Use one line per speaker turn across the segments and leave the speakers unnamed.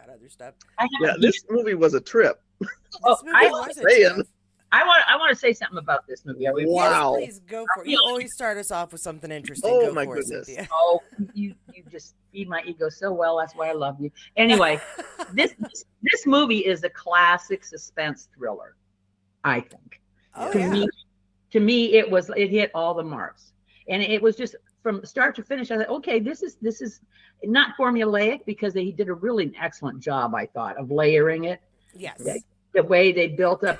about other stuff.
Yeah, this movie was a trip.
This movie was a trip.
I want to say something about this movie.
Wow.
Yes, please go for it. You always start us off with something interesting.
Oh,
go
my
for
goodness.
It, Cynthia.
Oh, you just feed my ego so well. That's why I love you. Anyway, this movie is a classic suspense thriller, I think.
Oh,
To me, it hit all the marks, and it was just from start to finish. I thought, okay, this is not formulaic because they did a really excellent job, I thought, of layering it.
Yes.
The way they built up,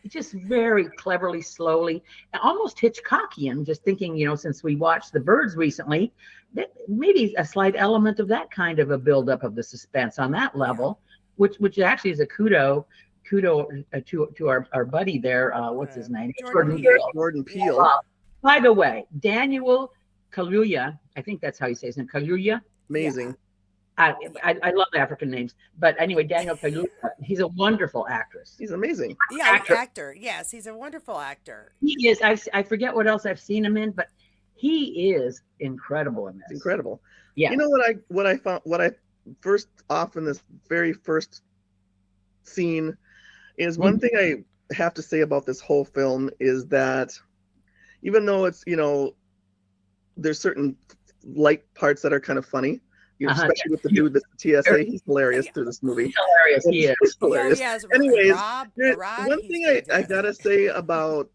just very cleverly, slowly, and almost Hitchcockian. Just thinking, since we watched The Birds recently, that maybe a slight element of that kind of a buildup of the suspense on that level, which actually is a kudo to our buddy there. What's his name?
Jordan Peele.
By the way, Daniel Kaluuya, I think that's how you say his name. Kaluuya.
Amazing.
I love African names, but anyway, Daniel Kaluuya, he's a wonderful actress.
He's amazing.
Yeah, actor. Yes, he's a wonderful actor.
He is. I forget what else I've seen him in, but he is incredible in this.
Incredible.
Yeah.
You know what I found? What I first off in this very first scene is one thing I have to say about this whole film is that even though it's there's certain light parts that are kind of funny. Especially with the dude that's the TSA, he's hilarious through this movie.
Hilarious, he is.
He's hilarious.
Yeah,
Anyways,
Rob,
one thing I gotta say about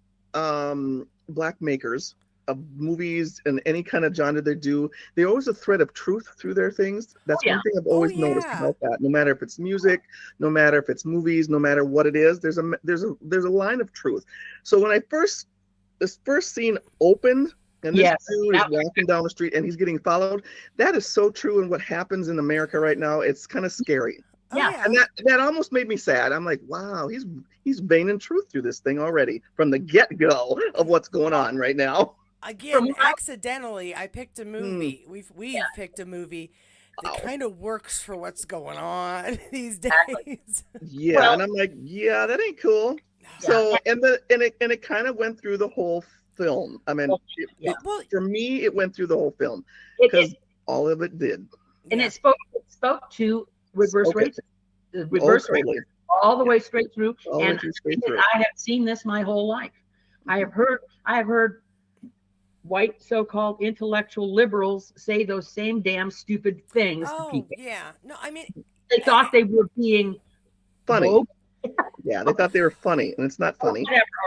black makers of movies and any kind of genre they do, they always a thread of truth through their things. That's one thing I've always noticed about that. No matter if it's music, no matter if it's movies, no matter what it is, there's a line of truth. So when this first scene opened. And this dude is walking down the street and he's getting followed. That is so true in what happens in America right now. It's kind of scary.
Yeah.
And that almost made me sad. I'm like, wow, he's veinin' truth through this thing already from the get-go of what's going on right now.
Again, accidentally, I picked a movie. We've picked a movie that kind of works for what's going on these days.
Yeah, and I'm like, yeah, that ain't cool. So and it kind of went through the whole film. I mean, for me, it went through the whole film because all of it did,
and it spoke to reverse racism, racism, all the way straight through. I have seen this my whole life. I have heard white so-called intellectual liberals say those same damn stupid things to people.
Yeah, no, I mean,
they thought they were being
funny.
woke.
Yeah, they thought they were funny, and it's not funny.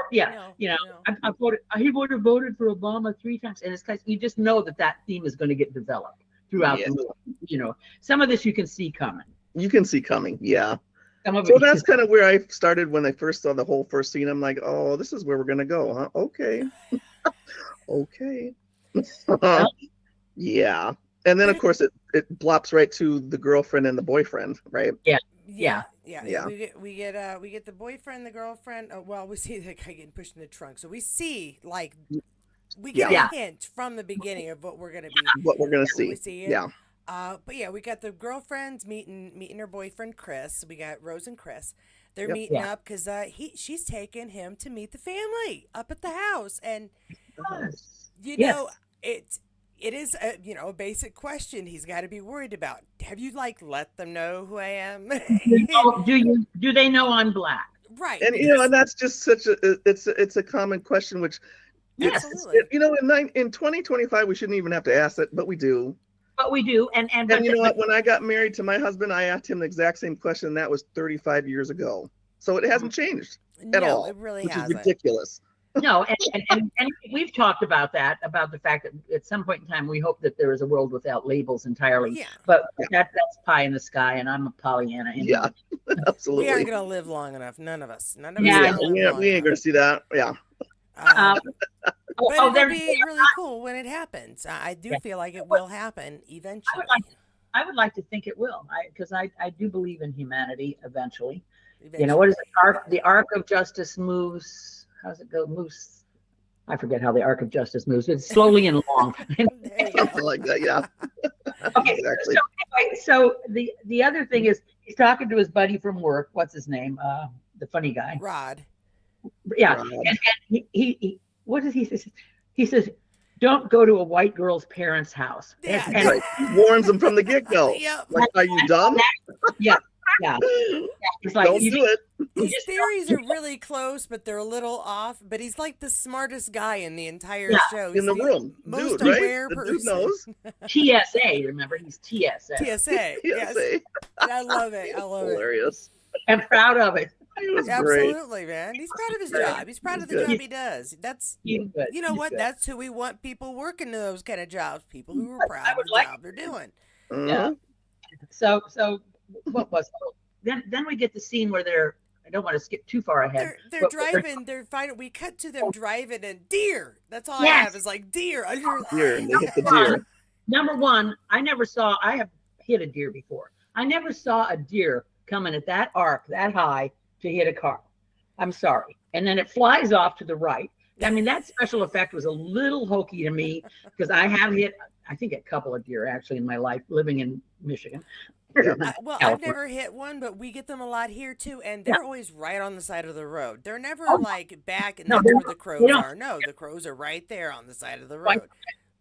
He would have voted for Obama 3 times, and it's because you just know that theme is going to get developed throughout the movie. Some of this you can see coming.
You can see coming, yeah. So that's kind of where I started when I first saw the whole first scene. I'm like, oh, this is where we're gonna go, huh? Okay, okay. Yeah, and then of course it plops right to the girlfriend and the boyfriend, right?
Yeah. We get the boyfriend, the girlfriend. We see the guy getting pushed in the trunk. So we see we get a hint from the beginning of what we're gonna be.
What we're gonna see.
We see it.
Yeah.
But we got the girlfriends meeting her boyfriend Chris. We got Rose and Chris. They're meeting up because she's taking him to meet the family up at the house, and know it is a basic question he's got to be worried about. Have you let them know who I am?
Do they know I'm black?
Right.
And and that's just such it's a common question, which
absolutely.
In 2025 we shouldn't even have to ask it, but we do.
But we do, and
you know what? When I got married to my husband, I asked him the exact same question. And that was 35 years ago, so it hasn't changed at all.
It really
which
hasn't.
is ridiculous.
No, and we've talked about that, about the fact that at some point in time we hope that there is a world without labels entirely.
Yeah.
But that's pie in the sky, and I'm a Pollyanna.
Yeah, absolutely.
We aren't gonna live long enough. None of us.
We ain't gonna see that. Yeah.
But it'll be really cool when it happens. I do feel like it will happen eventually.
I would like to think it will, because I do believe in humanity eventually. What is it? The arc of justice moves. How does it go? Moves. I forget how the arc of justice moves. It's slowly and long.
Something like that. Yeah.
Okay.
Exactly.
So the other thing is he's talking to his buddy from work. What's his name? The funny guy.
Rod.
Yeah. Rod. And he what does he say? He says, "Don't go to a white girl's parents' house."
Yeah.
Right. He warns them from the get-go.
Yep.
Like, are you dumb?
Yeah. Yeah. It's like
Don't do it.
His theories are really close, but they're a little off. But he's like the smartest guy in the entire show. He's
In the room.
most
Dude, right?
aware
The
person.
dude knows.
TSA, remember, he's TSA.
TSA. Yes.
TSA.
I love it. I love it.
Hilarious.
I'm proud of it.
He was great.
Absolutely, man. He's proud of his job. He's proud of the
Good.
job he does. That's
He's good.
you know
He's
what?
good.
That's who we want people working those kind of jobs. People who are proud of
would
the
like-
job they're doing.
Yeah. So what was then we get the scene where they're, I don't want to skip too far ahead.
They're
but
driving. They're finding. We cut to them driving and deer. That's all I
Yes.
have is like deer.
Deer. They hit the deer.
Number one, I have hit a deer before. I never saw a deer coming at that arc that high to hit a car. I'm sorry. And then it flies off to the right. I mean, that special effect was a little hokey to me because I have hit, I think, a couple of deer actually in my life living in Michigan.
Well, I've
California.
never hit one, but we get them a lot here too, and they're always right on the side of the road. They're never like back and
No,
that's
they're
where
not.
the crows
They don't.
are. No, the crows are right there on the side of the
Right.
road.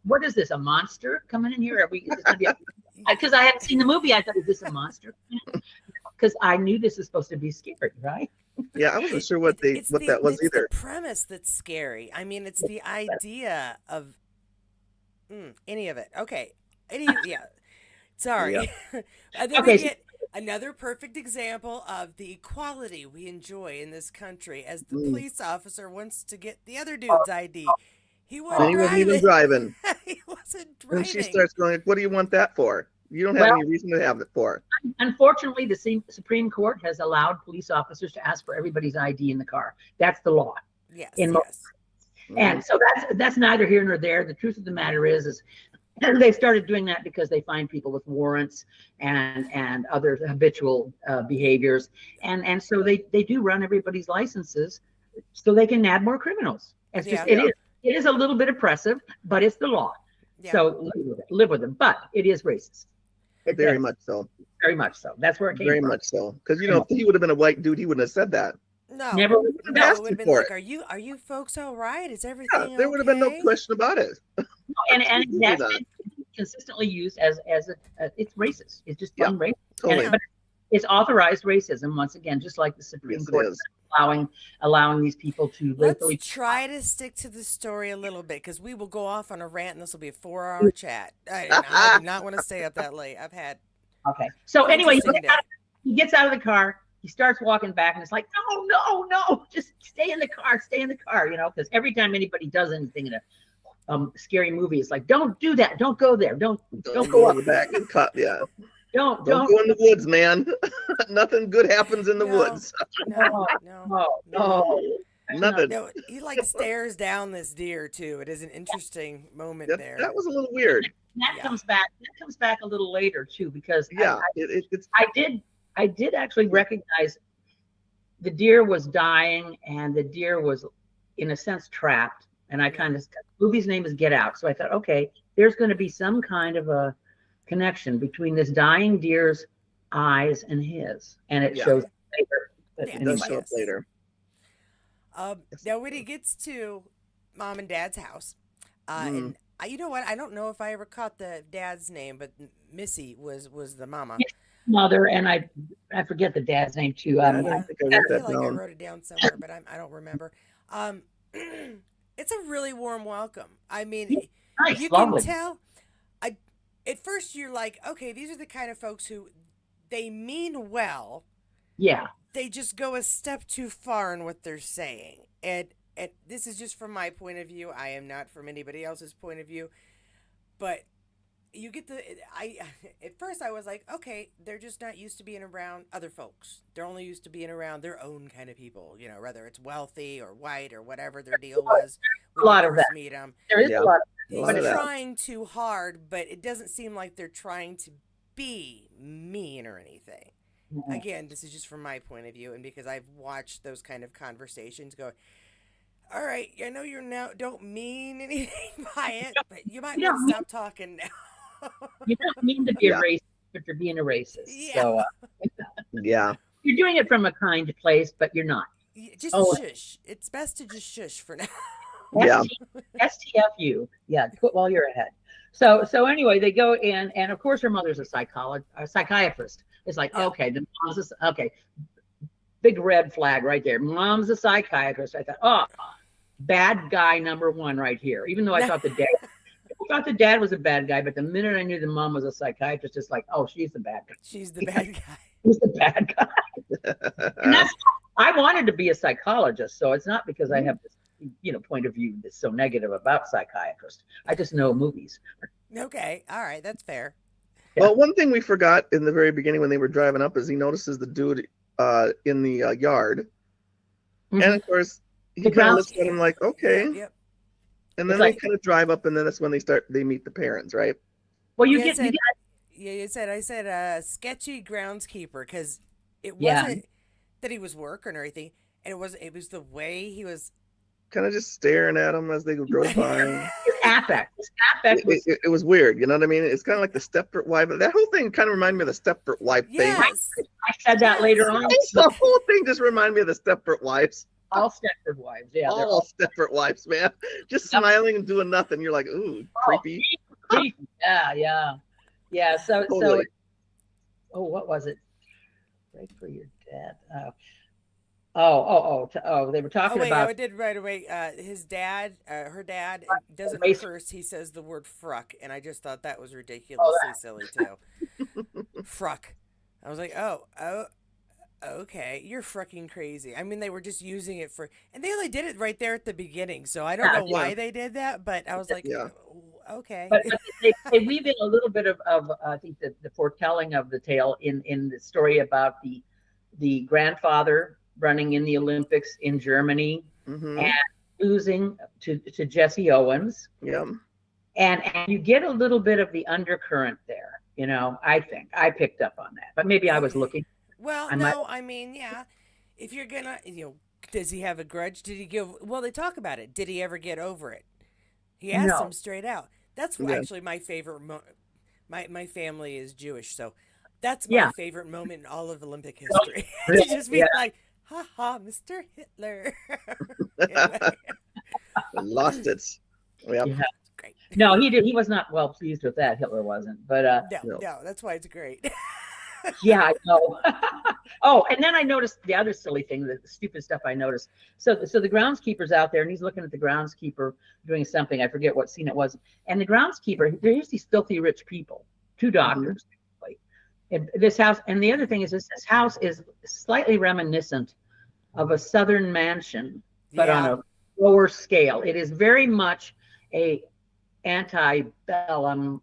What is this? A monster coming in here? Are we? Because I hadn't seen the movie, I thought, is this a monster? Because I knew this is supposed to be scary, right?
Yeah, I wasn't sure what that was
it's
either.
the premise that's scary. I mean, it's the idea of any of it. Okay, yeah. Sorry. And then we get another perfect example of the equality we enjoy in this country as the police officer wants to get the other dude's ID. He
And
wasn't
he wasn't even
driving.
driving.
He wasn't driving.
And she starts going, "What do you want that for? You don't have
Well-
any reason to have it for."
Unfortunately, the Supreme Court has allowed police officers to ask for everybody's ID in the car. That's the law.
Yes,
in
yes.
And so that's neither here nor there. The truth of the matter is they started doing that because they find people with warrants and other habitual behaviors, and so they do run everybody's licenses so they can nab more criminals. It's just it is a little bit oppressive, but it's the law.
Yeah.
So live with them. But it is racist.
Very much so.
Very much so. That's where it came
Very
from.
much so. Because if he would have been a white dude, he wouldn't have said that.
No,
Never would have
no,
asked
it would have been
for
like,
it.
are you folks all right? Is everything
Yeah, there would have been no
okay?"
question about it.
And
Absolutely
that's
not.
been consistently used as it's racist. It's just
Yeah,
plain racist.
Totally.
But it's authorized racism once again, just like the Supreme
Yes, it
Court
is.
allowing these people to
Let's
literally.
try to stick to the story a little bit because we will go off on a rant and this will be a 4-hour chat. I do not want to stay up that late. I've had
Okay. So anyway,
Interesting
he gets out of the car. He starts walking back, and it's like, no, just stay in the car, because every time anybody does anything in a scary movie, it's like, don't do that, don't go there, don't go
in the
up,
back and cut. Yeah.
don't
Don't go in the woods, man. Nothing good happens in the
No.
woods.
no.
Nothing.
No, he like stares down this deer too. It is an interesting moment there.
That was a little weird.
And that
Yeah.
comes back a little later too, because
Yeah. It's
I did actually recognize the deer was dying and the deer was in a sense trapped. And I kind of, the movie's name is Get Out. So I thought, okay, there's going to be some kind of a connection between this dying deer's eyes and his. And it
Yeah.
shows later. But
Yeah,
it
anyway.
does show up later.
Now when he gets to mom and dad's house, and you know what? I don't know if I ever caught the dad's name, but Missy was the mama.
Mother, and I forget the dad's name too.
I don't think I
I
wrote
feel
that
like I
down.
wrote it down somewhere, but I don't remember. It's a really warm welcome. I mean,
Nice,
you
lovely.
can tell. At first, you're like, okay, these are the kind of folks who they mean well.
Yeah.
They just go a step too far in what they're saying, and this is just from my point of view. I am not from anybody else's point of view, but you get at first I was like, okay, they're just not used to being around other folks. They're only used to being around their own kind of people, whether it's wealthy or white or whatever their deal was.
A lot of that.
Meet them.
There is
Yeah.
a lot of
He's
lot of that.
trying too hard, but it doesn't seem like they're trying to be mean or anything. Again, this is just from my point of view, and because I've watched those kind of conversations go, all right, I know don't mean anything by it, but you might want to stop talking now.
You don't mean to be
Yeah.
a racist, but you're being a racist.
Yeah.
So
Yeah.
you're doing it from a kind place, but you're not.
Just
Oh.
shush. It's best to just shush for now.
Yeah.
STFU. Yeah, quit while you're ahead. So anyway, they go in, and of course her mother's a psychiatrist, It's like, okay, the mom's okay. Big red flag right there. Mom's a psychiatrist. I thought, oh, bad guy number one right here. Even though I thought the dad was a bad guy, but the minute I knew the mom was a psychiatrist, it's like, oh, she's the bad guy.
She's the bad guy.
She's the bad guy. And I wanted to be a psychologist, so it's not because I have this, point of view that's so negative about psychiatrists. I just know movies.
Okay, all right, that's fair.
Well, one thing we forgot in the very beginning when they were driving up is he notices the dude in the yard, and of course he kind of looks at him like, okay.
Yep.
And then they kind of drive up, and then that's when they meet the parents, right?
Well,
I said sketchy groundskeeper, because it wasn't that he was working or anything, and it was the way he was
kind of just staring at them as they drove by. It was weird, you know what I mean? It's kind of like the Stepford wife. That whole thing kind of reminded me of the Stepford wife thing.
I said that later on.
The whole thing just reminded me of the Stepford wives.
All Stepford wives, yeah.
All Stepford wives, man. Just smiling and doing nothing. You're like, ooh, creepy.
Yeah. So,
totally.
What was it? Right for your dad. They were talking about.
I did right away. His dad, her dad, doesn't curse. He says the word "fruck," and I just thought that was ridiculously silly too. Fruck. I was like, oh, okay, you're fucking crazy. I mean, they were just using it and they only did it right there at the beginning, so I don't know why they did that, but I was like, okay.
But they weave in a little bit of I think the foretelling of the tale in the story about the grandfather running in the Olympics in Germany and losing to Jesse Owens.
Yeah.
And you get a little bit of the undercurrent there, I think. I picked up on that. But maybe I was looking.
Well, I mean, yeah. If you're gonna, does he have a grudge? Did he well, they talk about it. Did he ever get over it? He asked him straight out. That's actually my favorite my family is Jewish, so that's my favorite moment in all of Olympic history. To just be like, ha ha, Mr. Hitler.
Lost it. Yep.
Yeah.
Great.
No, he was not well pleased with that. Hitler wasn't. But
no, that's why it's great.
Yeah, I know. Oh, and then I noticed the other silly thing, the stupid stuff I noticed. So the groundskeeper's out there, and he's looking at the groundskeeper doing something. I forget what scene it was. And the groundskeeper, there's these filthy rich people, two doctors. And this house, and the other thing is this house is slightly reminiscent of a Southern mansion, but on a lower scale. It is very much a antebellum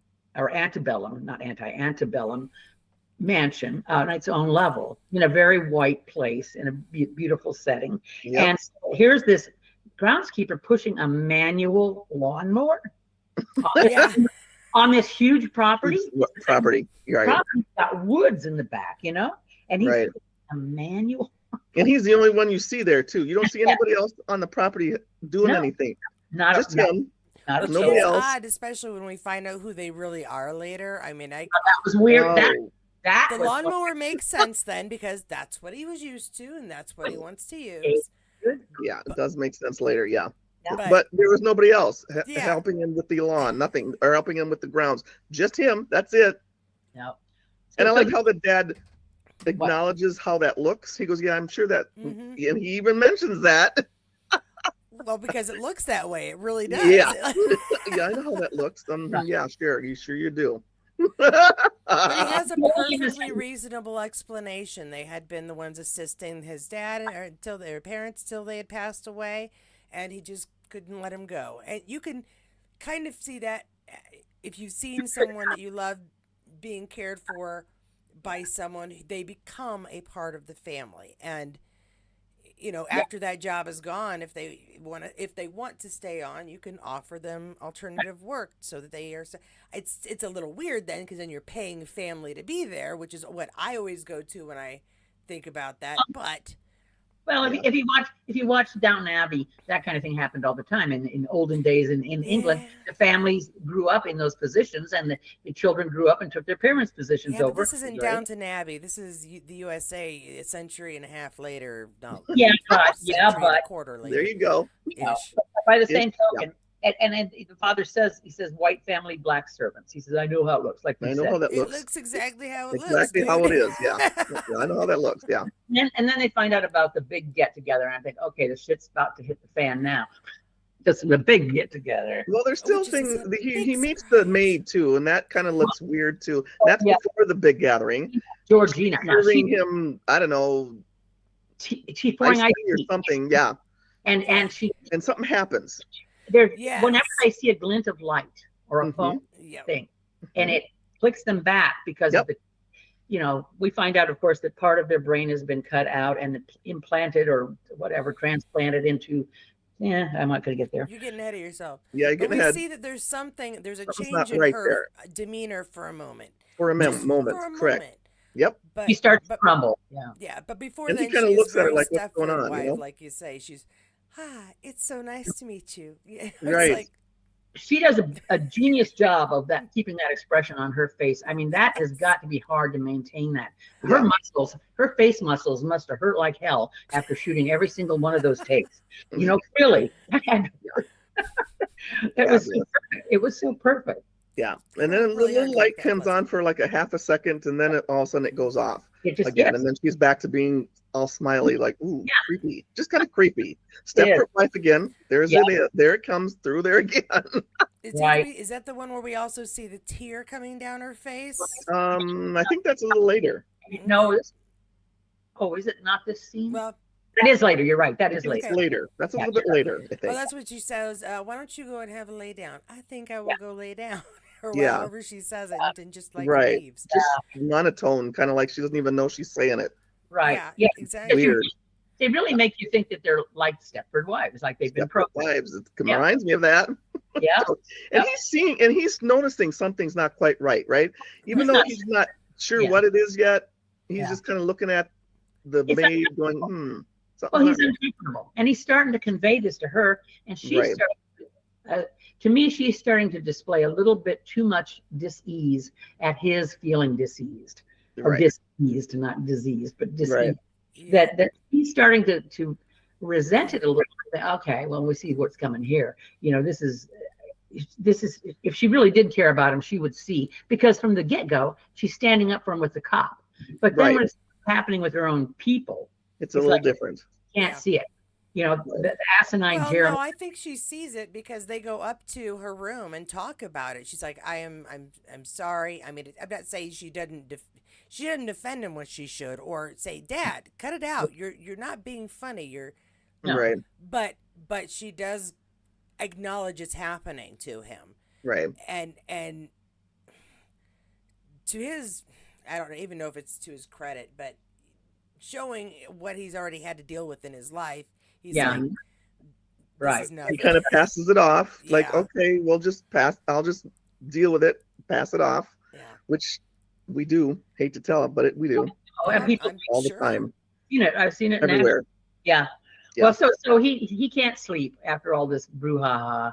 mansion on its own level in a very white place in a beautiful setting. Yep. And so here's this groundskeeper pushing a manual lawnmower on this huge property.
Property, right?
Property's got woods in the back, and he's a manual.
And he's the only one you see there too. You don't see anybody else on the property doing anything. Just him.
Not
nobody else.
Odd, especially when we find out who they really are later. I mean, that
was weird.
The lawnmower makes sense then, because that's what he was used to and that's what he wants to use.
Yeah, it does make sense later. Yeah. But there was nobody else helping him with the lawn, nothing, or helping him with the grounds. Just him. That's it.
No.
And I like how the dad acknowledges how that looks. He goes, "Yeah, I'm sure that," and he even mentions that.
Well, because it looks that way, it really does.
Yeah, yeah, I know how that looks. Yeah, sure, you do.
But he has a perfectly reasonable explanation. They had been the ones assisting his dad until their parents, till they had passed away, and he just couldn't let him go. And you can kind of see that if you've seen someone that you love being cared for by someone, they become a part of the family. And after that job is gone, if they want to stay on, you can offer them alternative work so that they are. It's a little weird then, because then you're paying family to be there, which is what I always go to when I think about that. But
if you watch Downton Abbey, that kind of thing happened all the time. In olden days in England, the families grew up in those positions, and the children grew up and took their parents' positions over.
This isn't Downton Abbey. This is the USA a century and a half later. No,
but
quarter later.
There you go.
By the same token, and the father says, he says, white family, black servants. He says, I know how it looks. Like
I know how that
It
looks.
looks exactly how it looks.
Exactly how it
dude.
is. Yeah. I know how that looks. Yeah.
And then they find out about the big get together, and I think, okay, the shit's about to hit the fan now. Just the big get together.
Well, there's still
Which is
things.
a
He
big
meets the maid too, and that kind of looks weird too. That's
Yeah.
before the big gathering.
Georgina, now
Serving him, I don't know,
she's pouring
iced
ice
tea or
tea.
something. Yeah.
And she,
And something happens.
there,
Yes.
whenever they see a glint of light or a
Mhm.
phone
Yep.
thing, and it clicks them back because
Yep.
of the, we find out, of course, that part of their brain has been cut out and implanted or whatever, transplanted into. Yeah, I'm not going to get there.
You're getting ahead of yourself.
Yeah, you
But
get
we
ahead
see that there's a
Something's
change
not
in
right
her
there.
demeanor for a moment.
for a
Just
moment.
for a
Correct.
moment.
Yep.
But
He starts to
but
crumble. Yeah.
yeah, but before
And he
then,
kinda
she's
looks at her
very
like, what's going
Stepford
on,
wife,
you know?
like you say. She's, it's so nice to meet you. Yeah, it's
Right.
like,
She does a genius job of that, keeping that expression on her face. I mean, that has got to be hard to maintain that. Her
Yeah.
muscles, her face muscles must have hurt like hell after shooting every single one of those takes. Really. It was so perfect. It was so perfect.
Yeah. And then a
Really
little
hard to
light
make that
comes
pleasant.
on for like a half a second, and then all of a sudden it goes off
It just
again.
yes.
And then she's back to being all smiley, like, ooh,
Yeah.
creepy. Just kind of creepy. Stepford wife again. There's
Yeah.
it. There it comes through there again.
Right.
is that the one where we also see the tear coming down her face?
I think that's a little later.
No, is it not this scene?
Well,
It is later. You're right. That is
It's
later.
later. That's a
Yeah.
little bit later, I think.
that's what she says. Why don't you go and have a lay down? I think I will go lay down. Or
Yeah.
however she says it, and just like
Right.
leaves.
Just monotone, kind of like she doesn't even know she's saying it.
Right.
Yeah,
Yeah.
exactly.
Weird.
They really make you think that they're like Stepford wives, like they've been
Stepford
programmed.
wives. It
Yeah.
reminds me of that.
Yeah.
And he's noticing something's not quite right, right? Even
He's
though
not-
he's not sure
Yeah.
what it is yet, he's
Yeah.
just kind of looking at the
It's
maid going,
Well,
something's
he's
not right.
uncomfortable, and he's starting to convey this to her, and she's
Right.
starting. To me, she's starting to display a little bit too much dis-ease at his feeling diseased, or
Right.
diseased, not diseased, but diseased.
Right.
Yeah.
That he's starting to resent it a little bit. Okay, well, we see what's coming here. This is if she really did care about him, she would see, because from the get-go, she's standing up for him with the cop. But then
Right.
when it's happening with her own people,
It's a
It's
little
like-
different.
can't
Yeah.
see it. The asinine
Well,
Jeremy.
no, I think she sees it because they go up to her room and talk about it. She's like, I'm sorry. I mean, I'm not saying she doesn't defend him when she should, or say, Dad, cut it out. You're not being funny.
No.
Right.
But she does acknowledge it's happening to him,
Right.
and to his, I don't even know if it's to his credit, but showing what he's already had to deal with in his life, he's
Yeah.
like, this
Right.
is
He
nothing.
kind of passes it off, like,
Yeah.
okay, we'll just pass. I'll just deal with it, pass it off,
Yeah.
which we do. Hate to tell it, but we do
Oh, and people
I'm
all the
sure.
time,
seen it. I've seen it now.
everywhere.
Yeah.
Yeah.
Well, so he can't sleep after all this brouhaha.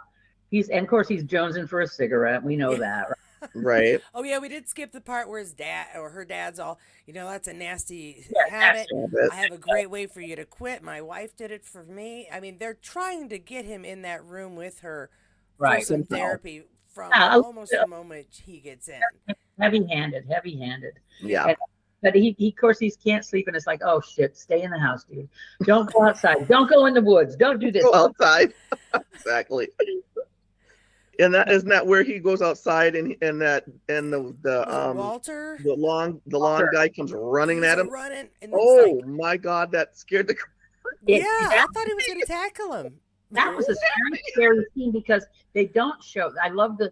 And of course he's jonesing for a cigarette. We know that. Right?
Right.
Oh yeah, we did skip the part where his dad or her dad's all, that's a nasty
Yeah,
habit.
Stop it.
I have a great way for you to quit. My wife did it for me. I mean, they're trying to get him in that room with her for
Right.
some
Somehow.
therapy from
Yeah,
almost the moment he gets in.
Heavy-handed.
Yeah.
But he of course he can't sleep, and it's like, oh shit, stay in the house, dude. Don't go outside. Don't go in the woods. Don't do this.
Go outside. Exactly. And that isn't that where he goes outside and the
Walter
the long
Walter.
guy comes running
he's
at him.
running, and it's
Oh
like,
my God, that scared the
yeah, I thought he was going to tackle him.
That was a scary scene, because they don't show. I love the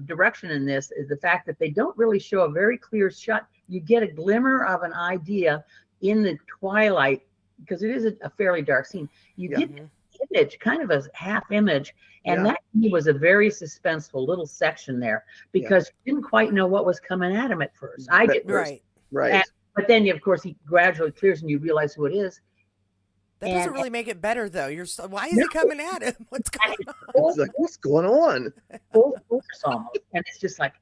direction in this, is the fact that they don't really show a very clear shot. You get a glimmer of an idea in the twilight, because it is a fairly dark scene. You
Yeah.
get an image, kind of a half image, and
Yeah.
that was a very suspenseful little section there, because you didn't quite know what was coming at him at first. I did,
Right.
right.
but then of course he gradually clears, and you realize who it is.
That doesn't
And-
really make it better, though. Why is he coming at him? What's going on?
It's like, what's going on?
Full force almost. And it's just like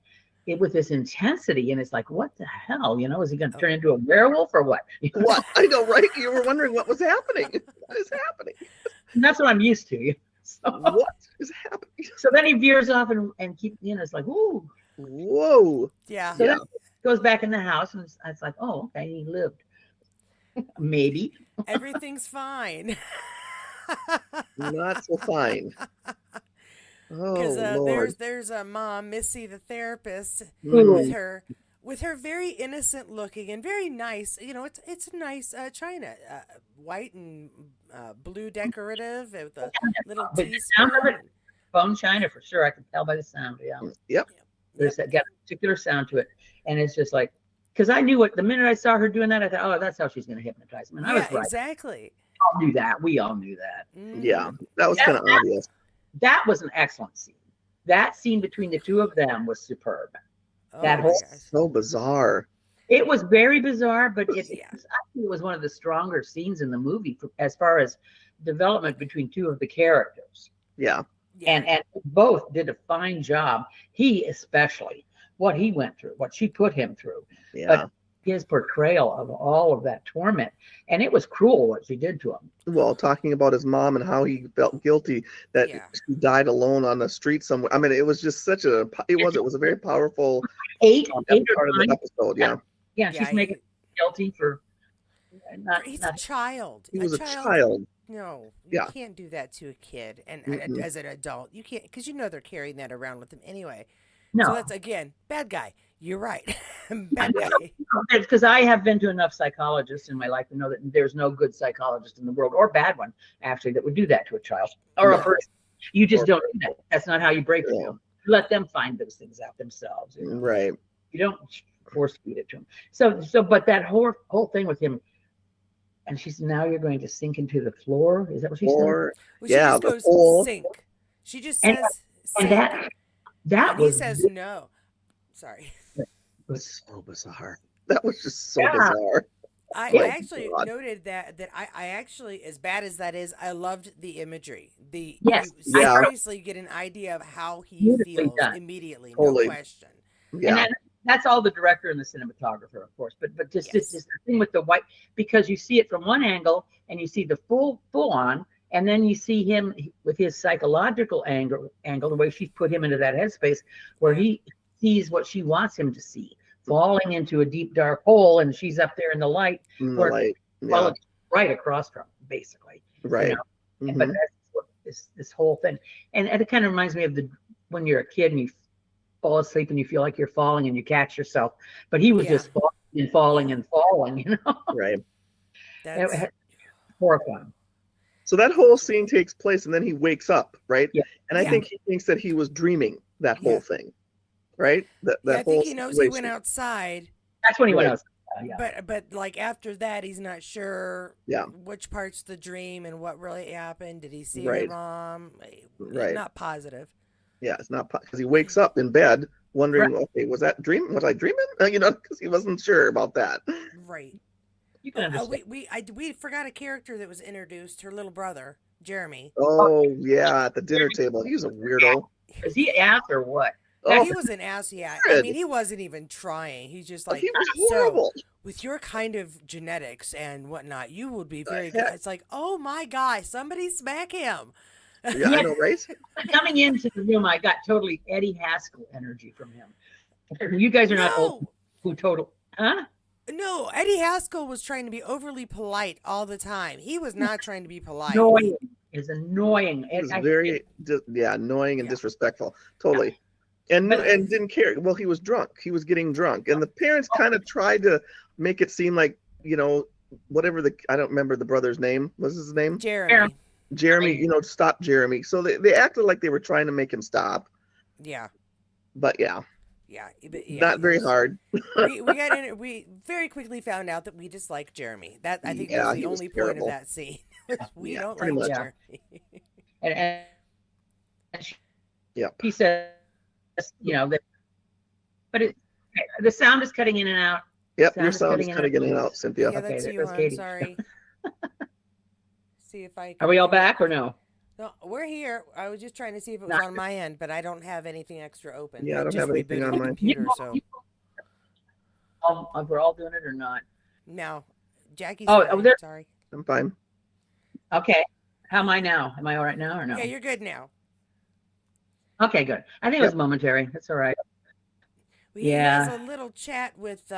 with this intensity, and it's like, what the hell? Is he going to turn into a werewolf or what?
What? I know, right? You were wondering what was happening. What is happening?
And that's what I'm used to.
What is happening?
So then he veers off and keep, it's like, ooh.
Whoa.
Yeah.
So then goes back in the house, and it's like, oh, okay, he lived. Maybe.
Everything's fine.
Not so fine.
Because
Oh, Lord.
there's a mom, Missy, the therapist,
Mm.
with her very innocent looking and very nice. It's a nice china, white and blue decorative with a little
But the sound of
teaspoon.
it, bone china for sure. I can tell by the sound. Yeah.
Yep.
There's got a particular sound to it, and it's just like, because I knew the minute I saw her doing that, I thought, oh, that's how she's going to hypnotize him. And I was right.
Exactly.
We all knew that. We all knew that.
Yeah, that was kind of obvious.
That was an excellent scene. That scene between the two of them was superb. That whole
So bizarre.
It was very bizarre, but I think it was one of the stronger scenes in the movie as far as development between two of the characters.
Yeah.
And both did a fine job. He especially, what he went through, what she put him through.
Yeah.
But his portrayal of all of that torment, and it was cruel what she did to him.
Well, talking about his mom and how he felt guilty that she died alone on the street somewhere. I mean, it was just it was a very powerful
eight
part of the episode.
Yeah, she's making him guilty for
he's a child.
He was a child.
No, you can't do that to a kid, and as an adult, you can't, because they're carrying that around with them anyway.
No,
so that's again bad guy. You're right, bad guy.
Because I have been to enough psychologists in my life to know that there's no good psychologist in the world, or bad one actually, that would do that to a child or a person. You just don't do that. That's not how you break them. You let them find those things out themselves.
Right.
You don't force feed it to them. So, but that whole thing with him. And she said, now you're going to sink into the floor. Is that what she said?
Well, she just goes sink. She just says sink.
And that was.
He says no. Sorry.
It was so bizarre. That was just so bizarre.
I actually noted that I actually, as bad as that is, I loved the imagery. You seriously get an idea of how he feels immediately, no question.
Yeah. And that's all the director and the cinematographer, of course. But just the thing with the white, because you see it from one angle and you see the full on, and then you see him with his psychological angle, the way she's put him into that headspace where he sees what she wants him to see, falling into a deep dark hole, and she's up there in the light. Well, it's right across from him, basically.
Right.
But that's what this whole thing, and it kind of reminds me of when you're a kid and you fall asleep and you feel like you're falling and you catch yourself, but he was just falling and falling,
Right.
That's
horrifying.
So that whole scene takes place, and then he wakes up, right?
Yeah.
And I think he thinks that he was dreaming that whole thing, right?
I think he knows he went outside.
That's when he went outside. Yeah.
But like after that, he's not sure.
Yeah.
Which part's the dream and what really happened? Did he see her mom?
Right.
Not positive.
Yeah, it's not because he wakes up in bed wondering, okay, was that dream? Was I dreaming? Because he wasn't sure about that.
Right.
You can understand.
We forgot a character that was introduced. Her little brother, Jeremy.
Oh yeah, at the dinner table, he's a weirdo.
Is he ass or what?
Oh, he was an ass. Yeah, I mean, he wasn't even trying. He's just like,
he was horrible.
So, with your kind of genetics and whatnot, you would be very good. It's like, oh my God, somebody smack him.
Yeah, I know, right?
Coming into the room, I got totally Eddie Haskell energy from him. You guys are not old. Who total? Huh?
No, Eddie Haskell was trying to be overly polite all the time. He was not trying to be polite.
Annoying. It's annoying.
He was very, annoying and disrespectful. Totally. And didn't care. Well, he was drunk. He was getting drunk. And the parents kind of tried to make it seem like, whatever I don't remember the brother's name. What's his name? Jeremy, stop Jeremy. So they acted like they were trying to make him stop.
Yeah.
But not very hard.
we very quickly found out that we dislike Jeremy. That I think was the only point of that scene. We don't like Jeremy.
And he says, but the sound is cutting in and out.
Yep, your sound is cutting in and out, Cynthia.
Yeah, that's you. I'm sorry. See if I.
Are we all back or no?
No, we're here. I was just trying to see if it was on my end, but I don't have anything extra open.
Yeah, I don't have anything on my
computer. So
we're all doing it or not?
No, Jackie's.
Sorry.
I'm
fine.
Okay. How am I now? Am I all right now or no?
Yeah, you're good now.
Okay, good. I think it was momentary. That's all right.
He has a little chat with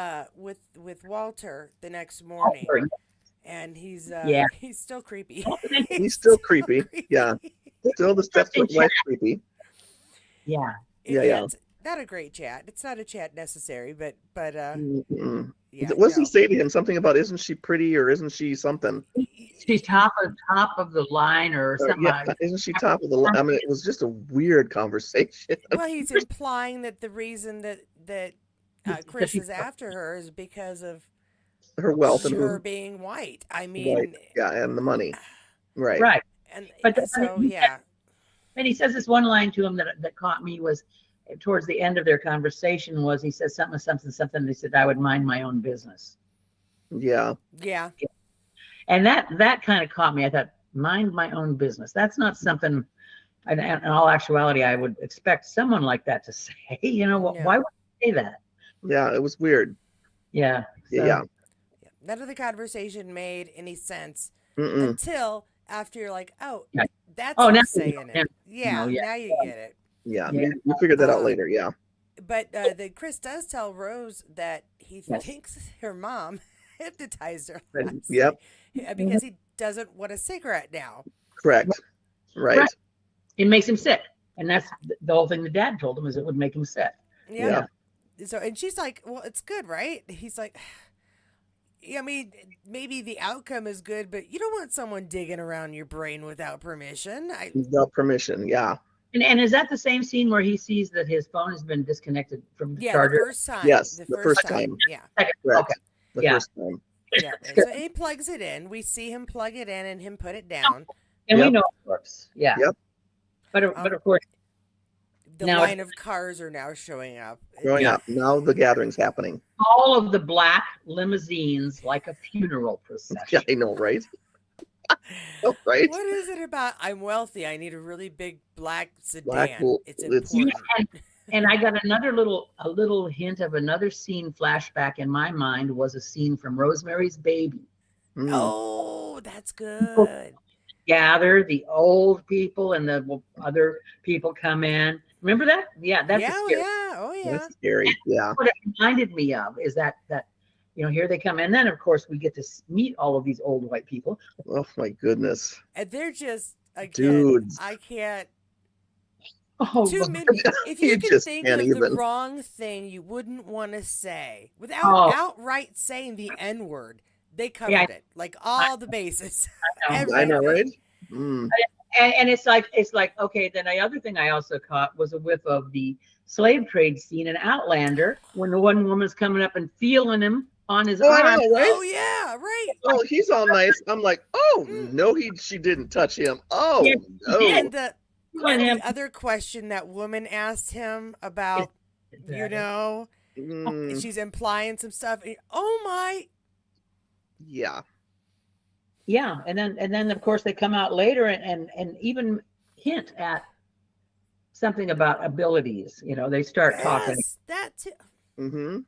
Walter the next morning, and he's still creepy.
He's still creepy. Yeah, still the stepfoot wife creepy.
Yeah.
It's not a great chat. It's not a chat necessary, but yeah.
What does he say to him? Something about isn't she pretty or isn't she something?
She's top of the line or something.
Yeah, isn't she top of the line? I mean, it was just a weird conversation.
Well, he's implying that the reason that Chris is after her is because of
her wealth and
her being white. I mean,
right. Yeah, and the money, right.
And
but
so
and he says this one line to him that caught me was towards the end of their conversation was he says something. And he said, I would mind my own business.
Yeah.
And that kind of caught me. I thought, mind my own business. That's not something, in all actuality, I would expect someone like that to say. Why would you say that?
Yeah, it was weird.
Yeah.
Yeah.
None of the conversation made any sense until after you're like, oh, that's what's saying it. Yeah, now you get it.
Yeah, you figured that out later. Yeah.
But Chris does tell Rose that he thinks her mom hypnotized her.
Yep.
Because he doesn't want a cigarette now.
Correct. Right.
It makes him sick, and that's the whole thing the dad told him is it would make him sick.
Yeah. So, and she's like, well, it's good, right? He's like, I mean, maybe the outcome is good, but you don't want someone digging around your brain without permission.
Without permission, yeah.
And is that the same scene where he sees that his phone has been disconnected from the charger?
The first time.
Yes, the first time.
Yeah.
Correct. Okay. The first time.
Yeah. So he plugs it in. We see him plug it in and him put it down.
And we know it works. Yeah.
Yep.
But of course,
the line of cars are now showing up.
Now the gathering's happening.
All of the black limousines, like a funeral procession.
Yeah, I know, right? Oh, right.
What is it about? I'm wealthy. I need a really big black sedan. It's important.
And I got a little hint of another scene flashback in my mind was a scene from Rosemary's Baby.
Oh, that's good.
Gather the old people and the other people come in. Remember that? Yeah, that's scary.
Oh yeah.
That's scary. Yeah.
What it reminded me of is that here they come, and then of course we get to meet all of these old white people.
Oh my goodness.
And they're just
dudes.
I can't.
Oh,
if you can think of the wrong thing you wouldn't want to say without outright saying the N-word, they covered it like all the bases.
I know, right?
And it's like okay. Then the other thing I also caught was a whiff of the slave trade scene in Outlander when the one woman's coming up and feeling him on his arm.
I know, right?
Oh yeah, right.
Oh, he's all nice. I'm like, oh no, she didn't touch him. Oh no.
And the other question that woman asked him about, she's implying some stuff. Oh my.
Yeah.
Yeah, and then of course they come out later and even hint at something about abilities. They start talking.
That too.
Mm-hmm.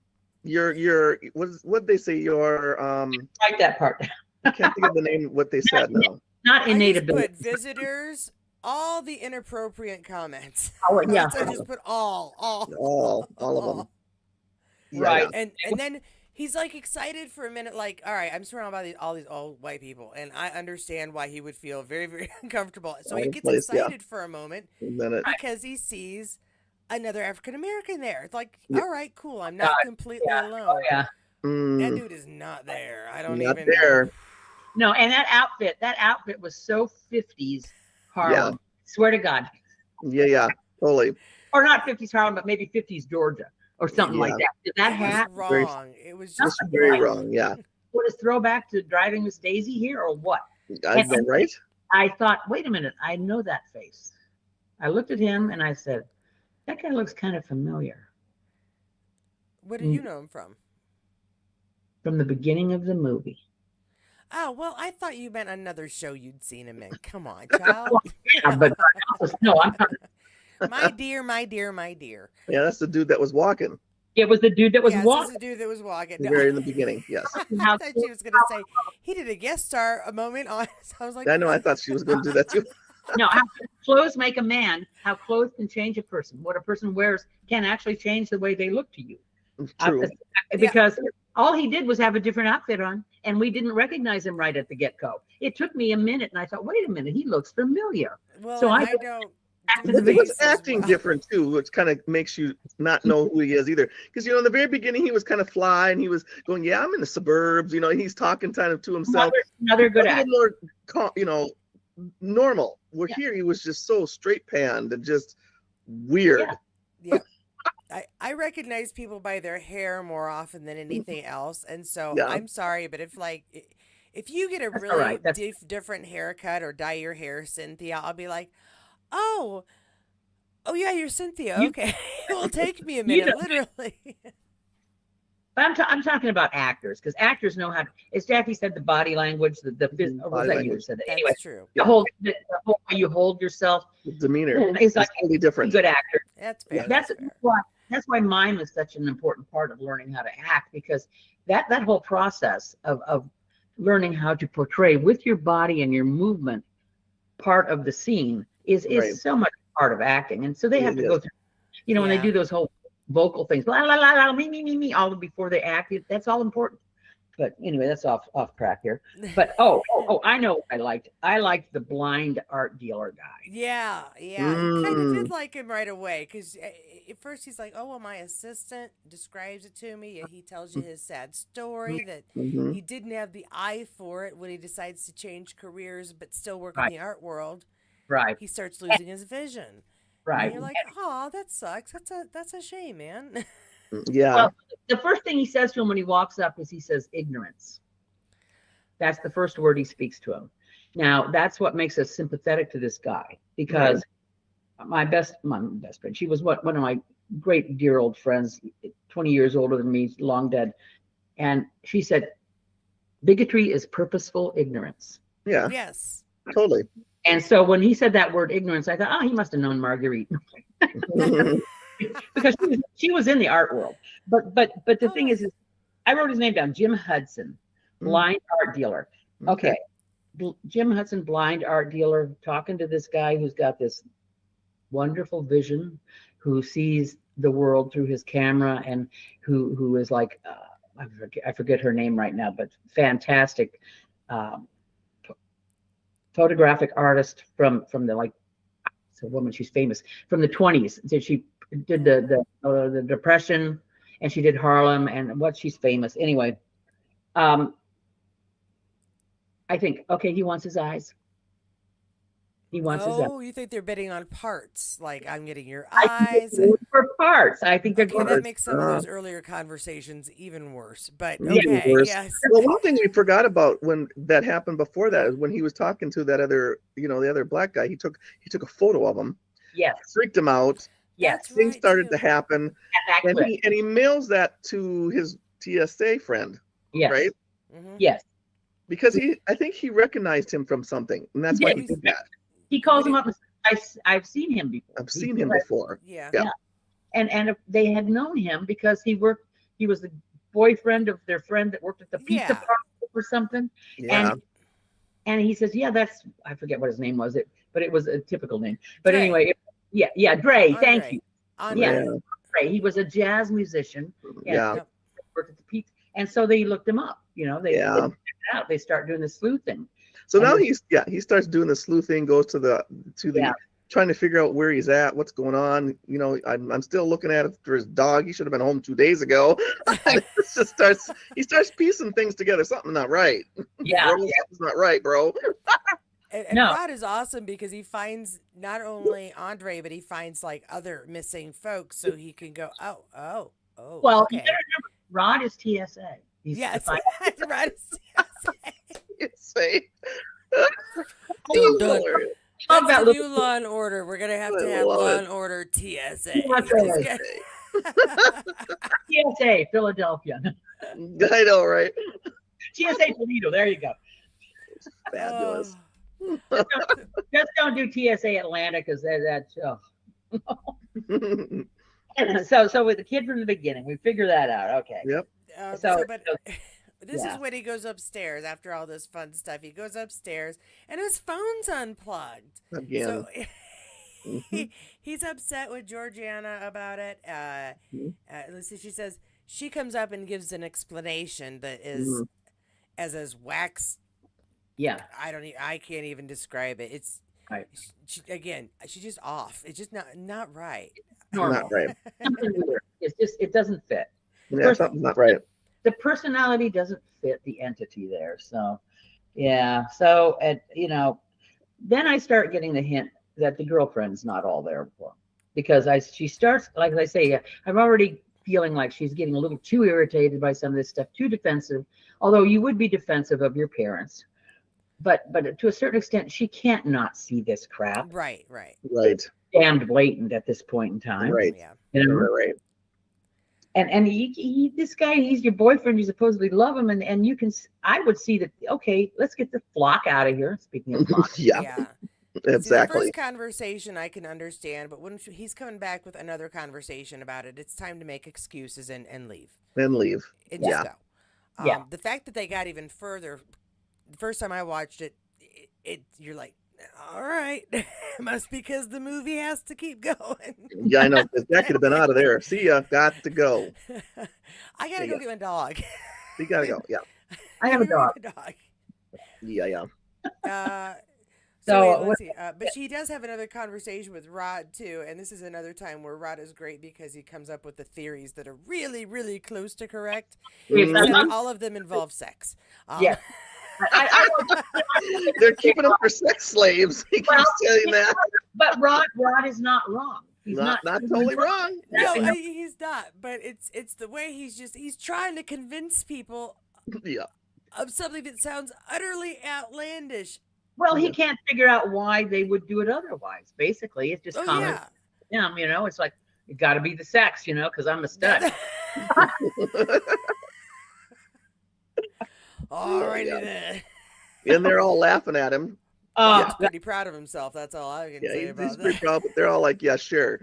Your what they say? Your
Write that part.
I can't think of the name. What they said now.
Not innate ability.
Put visitors. All the inappropriate comments.
Oh yeah.
So just put all
of them.
Right.
And then he's like excited for a minute, like, all right, I'm surrounded by all these old white people, and I understand why he would feel very, very uncomfortable. So he gets excited for a moment because he sees another African American there. It's like, all right, cool. I'm not completely alone.
Oh yeah.
That dude is not there. I don't
not
even
there.
No, and that outfit was so 50s Harlem. Yeah. Swear to God.
Yeah, totally.
Or not 50s Harlem, but maybe 50s Georgia or something like that. Did that hat
wrong? It was just
very wrong. Yeah.
What is throwback to Driving Miss Daisy here, or what?
I know, right?
I thought, wait a minute, I know that face. I looked at him and I said, that guy looks kind of familiar.
Where do you know him from?
From the beginning of the movie.
Oh, well, I thought you meant another show you'd seen him in. Come on, child.
Yeah, but no, I'm not.
My dear.
Yeah, that's the dude that was walking.
It was the dude that was
Yes,
walking.
the dude that was walking.
The very in the beginning, yes.
I thought she was gonna say he did a guest star a moment on. So I was like,
I know. I thought she was going to do that too.
No, how clothes make a man. How clothes can change a person. What a person wears can actually change the way they look to you.
True.
Because all he did was have a different outfit on, and we didn't recognize him right at the get-go. It took me a minute, and I thought, wait a minute, he looks familiar.
well,
So
I
I
don't.
But he was acting different too, which kind of makes you not know who he is either. Because in the very beginning he was kind of fly and he was going, "Yeah, I'm in the suburbs." He's talking kind of to himself.
Another good actor.
More, normal. Where here he was just so straight panned and just weird.
Yeah. I recognize people by their hair more often than anything else, and so I'm sorry, but if you get a really different haircut or dye your hair, Cynthia, I'll be like, oh yeah, you're Cynthia. Okay, it will take me a minute, literally.
But I'm talking about actors, because actors know how to, as Jackie said, the body language, the physical. Was that you who said that? Anyway,
that's true.
The whole way you hold yourself,
demeanor,
it's like
totally different.
Good actor.
That's fair.
That's why mime is such an important part of learning how to act, because that whole process of learning how to portray with your body and your movement part of the scene is so much part of acting. And so they have to go through, when they do those whole vocal things, la la la la, me, all before they act. That's all important. But anyway, that's off track here. But I know what I liked. I liked the blind art dealer guy.
Yeah. You kind of did like him right away, because at first he's like, "Oh, well, my assistant describes it to me, and he tells you his sad story that he didn't have the eye for it when he decides to change careers, but still work in the art world.
Right.
He starts losing his vision.
Right.
And you're like, oh, that sucks. That's a shame, man."
Yeah.
Well, the first thing he says to him when he walks up is he says ignorance. That's the first word he speaks to him. Now, that's what makes us sympathetic to this guy, because my best friend, she was one of my great dear old friends, 20 years older than me, long dead. And she said, bigotry is purposeful ignorance.
Yeah.
Yes.
Totally.
And so when he said that word ignorance, I thought, he must have known Marguerite. Because she was in the art world. But the thing is, I wrote his name down, Jim Hudson, blind art dealer. Okay. Jim Hudson, blind art dealer, talking to this guy who's got this wonderful vision, who sees the world through his camera, and who is like, I forget her name right now, but fantastic photographic artist from the, like, it's a woman, she's famous, from the 20s. So she did the Depression, and she did Harlem, and what she's famous. Anyway, I think, he wants his eyes. He wants his eyes.
Oh, you think they're bidding on parts? Like, I'm getting your eyes.
For parts. I think they're
that makes some of those earlier conversations even worse. But yes.
Well, one thing we forgot about when that happened before that is when he was talking to that other, the other black guy. He took a photo of him.
Yes.
Freaked him out.
Yes.
Things started to happen, and he mails that to his TSA friend.
Yes.
Right.
Mm-hmm.
Yes.
Because I think he recognized him from something, and that's why he did that.
He calls him up and says, I've seen him before.
I've seen him before.
Yeah.
And they had known him because he was the boyfriend of their friend that worked at the pizza parlor or something.
Yeah.
And he says, I forget what his name was, but it was a typical name. But anyway, Dre, thank you.
Andre.
Dre. He was a jazz musician.
Yeah.
Worked at the pizza. And so they looked him up, they start doing the sleuthing.
So now he starts doing the sleuthing, goes to the trying to figure out where he's at, what's going on. I'm still looking at it for his dog. He should have been home 2 days ago. He starts piecing things together. Something not right.
Yeah.
Bro, something's not right, bro.
And Rod is awesome because he finds not only Andre, but he finds like other missing folks, so he can go, oh.
Well,
okay.
you gotta remember, Rod is TSA.
Yes, Rod is TSA.
TSA.
That's the new Law and Order. We're gonna have to have Law and Order TSA.
TSA, Philadelphia.
I know, right?
TSA Toledo. There you go.
Fabulous.
Just don't do TSA Atlanta, because that's So with the kid from the beginning, we figure that out. Okay.
Yep.
But this is when he goes upstairs after all this fun stuff. He goes upstairs and his phone's unplugged.
Again.
So he's upset with Georgiana about it. Let's see, she says she comes up and gives an explanation that is as wax.
Yeah.
I can't even describe it. It's
right.
She's just off. It's just not right.
Normal.
Not right.
Something weird. It doesn't fit.
Yeah, something's not right.
The personality doesn't fit the entity there. So, yeah. So, then I start getting the hint that the girlfriend's not all there for, because she starts, like I say, I'm already feeling like she's getting a little too irritated by some of this stuff, too defensive. Although you would be defensive of your parents, but to a certain extent, she can't not see this crap.
Right.
Damned blatant at this point in time.
Right.
Yeah.
Right.
And this guy, he's your boyfriend. You supposedly love him, and you can. I would see that. Okay, let's get the flock out of here. Speaking of flock,
yeah. Exactly.
See, the first conversation I can understand, but when he's coming back with another conversation about it, it's time to make excuses and leave.
And leave.
And just go.
Yeah.
The fact that they got even further, the first time I watched it, you're like, all right, it must be because the movie has to keep going.
Yeah, I know. That could have been out of there. See ya. Got to go.
I gotta go get my dog.
You gotta go. Yeah.
I have a dog.
Yeah.
Let's see. But she does have another conversation with Rod too, and this is another time where Rod is great because he comes up with the theories that are really, really close to correct. Except all of them involve sex.
Yeah.
They're keeping them for sex slaves. He keeps telling that.
But Rod is not wrong. He's
not totally wrong.
No, he's not. But it's the way he's trying to convince people of something that sounds utterly outlandish.
Well, he can't figure out why they would do it otherwise. Basically, it's just common. Yeah. It's like, it got to be the sex, because I'm a stud.
Alrighty then.
And they're all laughing at him.
He's pretty proud of himself. That's all I can say about
he's pretty proud, but they're all like, yeah, sure.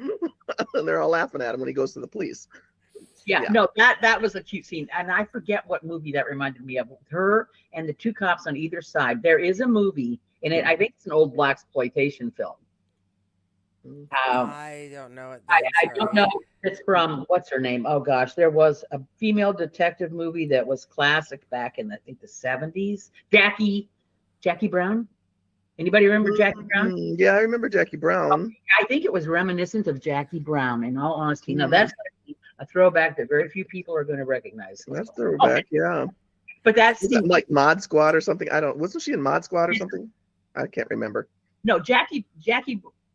And they're all laughing at him when he goes to the police.
Yeah, no, that was a cute scene. And I forget what movie that reminded me of. Her and the two cops on either side. There is a movie in it. I think it's an old blaxploitation film.
I don't know it.
I don't know. It's from, what's her name? Oh gosh, there was a female detective movie that was classic back in I think the 70s. Jackie Brown. Anybody remember Jackie Brown?
Yeah, I remember Jackie Brown.
I think it was reminiscent of Jackie Brown. In all honesty, now that's a throwback that very few people are going to Recognize.
That's throwback, yeah.
But that's
like Mod Squad or something. Wasn't she in Mod Squad or something? I can't remember.
No, Jackie.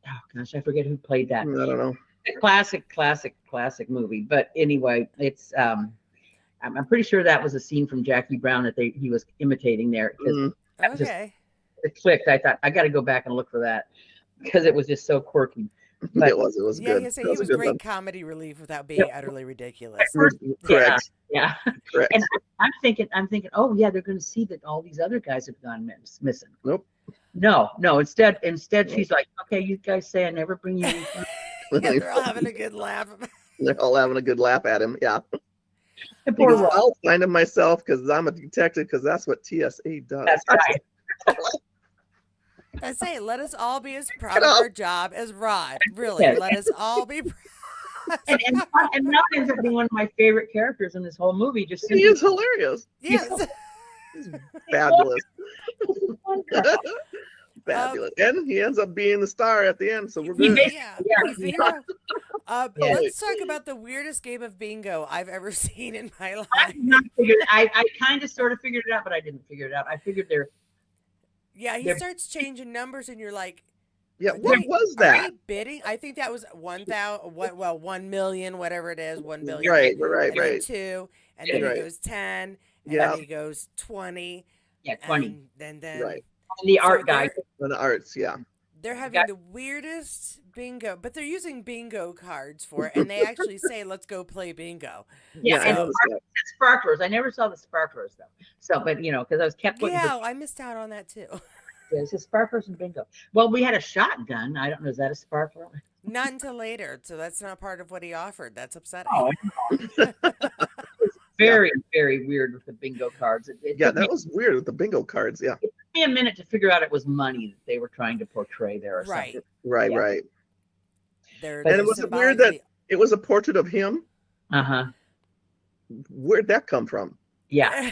Oh gosh, I forget who played that.
I don't know.
A classic movie. But anyway, it's I'm pretty sure that was a scene from Jackie Brown that he was imitating there.
Okay.
It clicked. I thought I got to go back and look for that because it was just so quirky. But,
it was good.
Yeah, he was great comedy relief without being utterly ridiculous.
Correct.
Yeah.
Correct.
And I'm thinking, oh yeah, they're going to see that all these other guys have gone missing.
Nope.
No. Instead, she's like, okay, you guys say I never bring you.
They're all having a good laugh.
They're all having a good laugh at him. Yeah.
I'll
find him myself because I'm a detective because that's what TSA does.
That's right.
I say, let us all be as proud of our job as Rod. Really, let us all be proud.
And Rod ends up being one of my favorite characters in this whole movie.
He is hilarious.
Yes.
He's fabulous. Fabulous. And he ends up being the star at the end, so we're good.
He's the hero. Let's talk about the weirdest game of bingo I've ever seen in my life.
I kind of sort of figured it out, but I didn't figure it out. I figured
he starts changing numbers, and you're like,
yeah, what was that?
Bidding? I think that was 1 million, whatever it is, 1 billion.
Right.
2, and then he goes 10, and then he goes 20.
Yeah, 20.
And then
right.
And the art guy.
And the arts, yeah.
They're having the weirdest bingo, but they're using bingo cards for it, and they actually say, "Let's go play bingo."
Yeah, and sparklers. I never saw the sparklers though. So, but because I was kept looking.
Yeah, I missed out on that too.
There's a sparklers and bingo. Well, we had a shotgun. I don't know. Is that a sparkler?
Not until later, so that's not part of what he offered. That's upsetting.
Oh, very, very weird with the bingo cards. It
Yeah,
took me,
that was weird with the bingo cards. Yeah.
it took me a minute to figure out it was money that they were trying to portray there or
Right.
something.
Right,
Yeah.
right.
They're
And was it weird that it was a portrait of him?
Uh-huh.
Where'd that come from?
Yeah.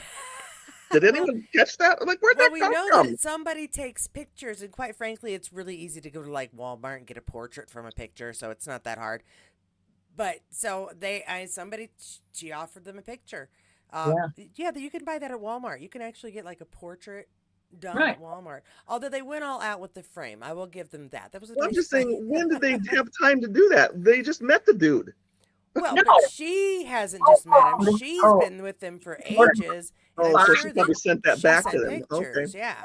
Did anyone catch that? Like, where'd
Well,
that
we
come
know
from?
that somebody takes pictures, and quite frankly, it's really easy to go to like Walmart and get a portrait from a picture, so it's not that hard. But so she offered them a picture. Yeah, you can buy that at Walmart. You can actually get like a portrait done
Right.
at Walmart. Although they went all out with the frame, I will give them that. That was a
Well, I'm
nice
just saying,
frame.
when did they have time to do that? They just met the dude.
Well,
No.
but she hasn't just met him. She's
Oh.
been with him for ages. And
Oh,
I'm
so
sure
she probably sent that
she
back
sent
to them. Okay,
pictures. Yeah.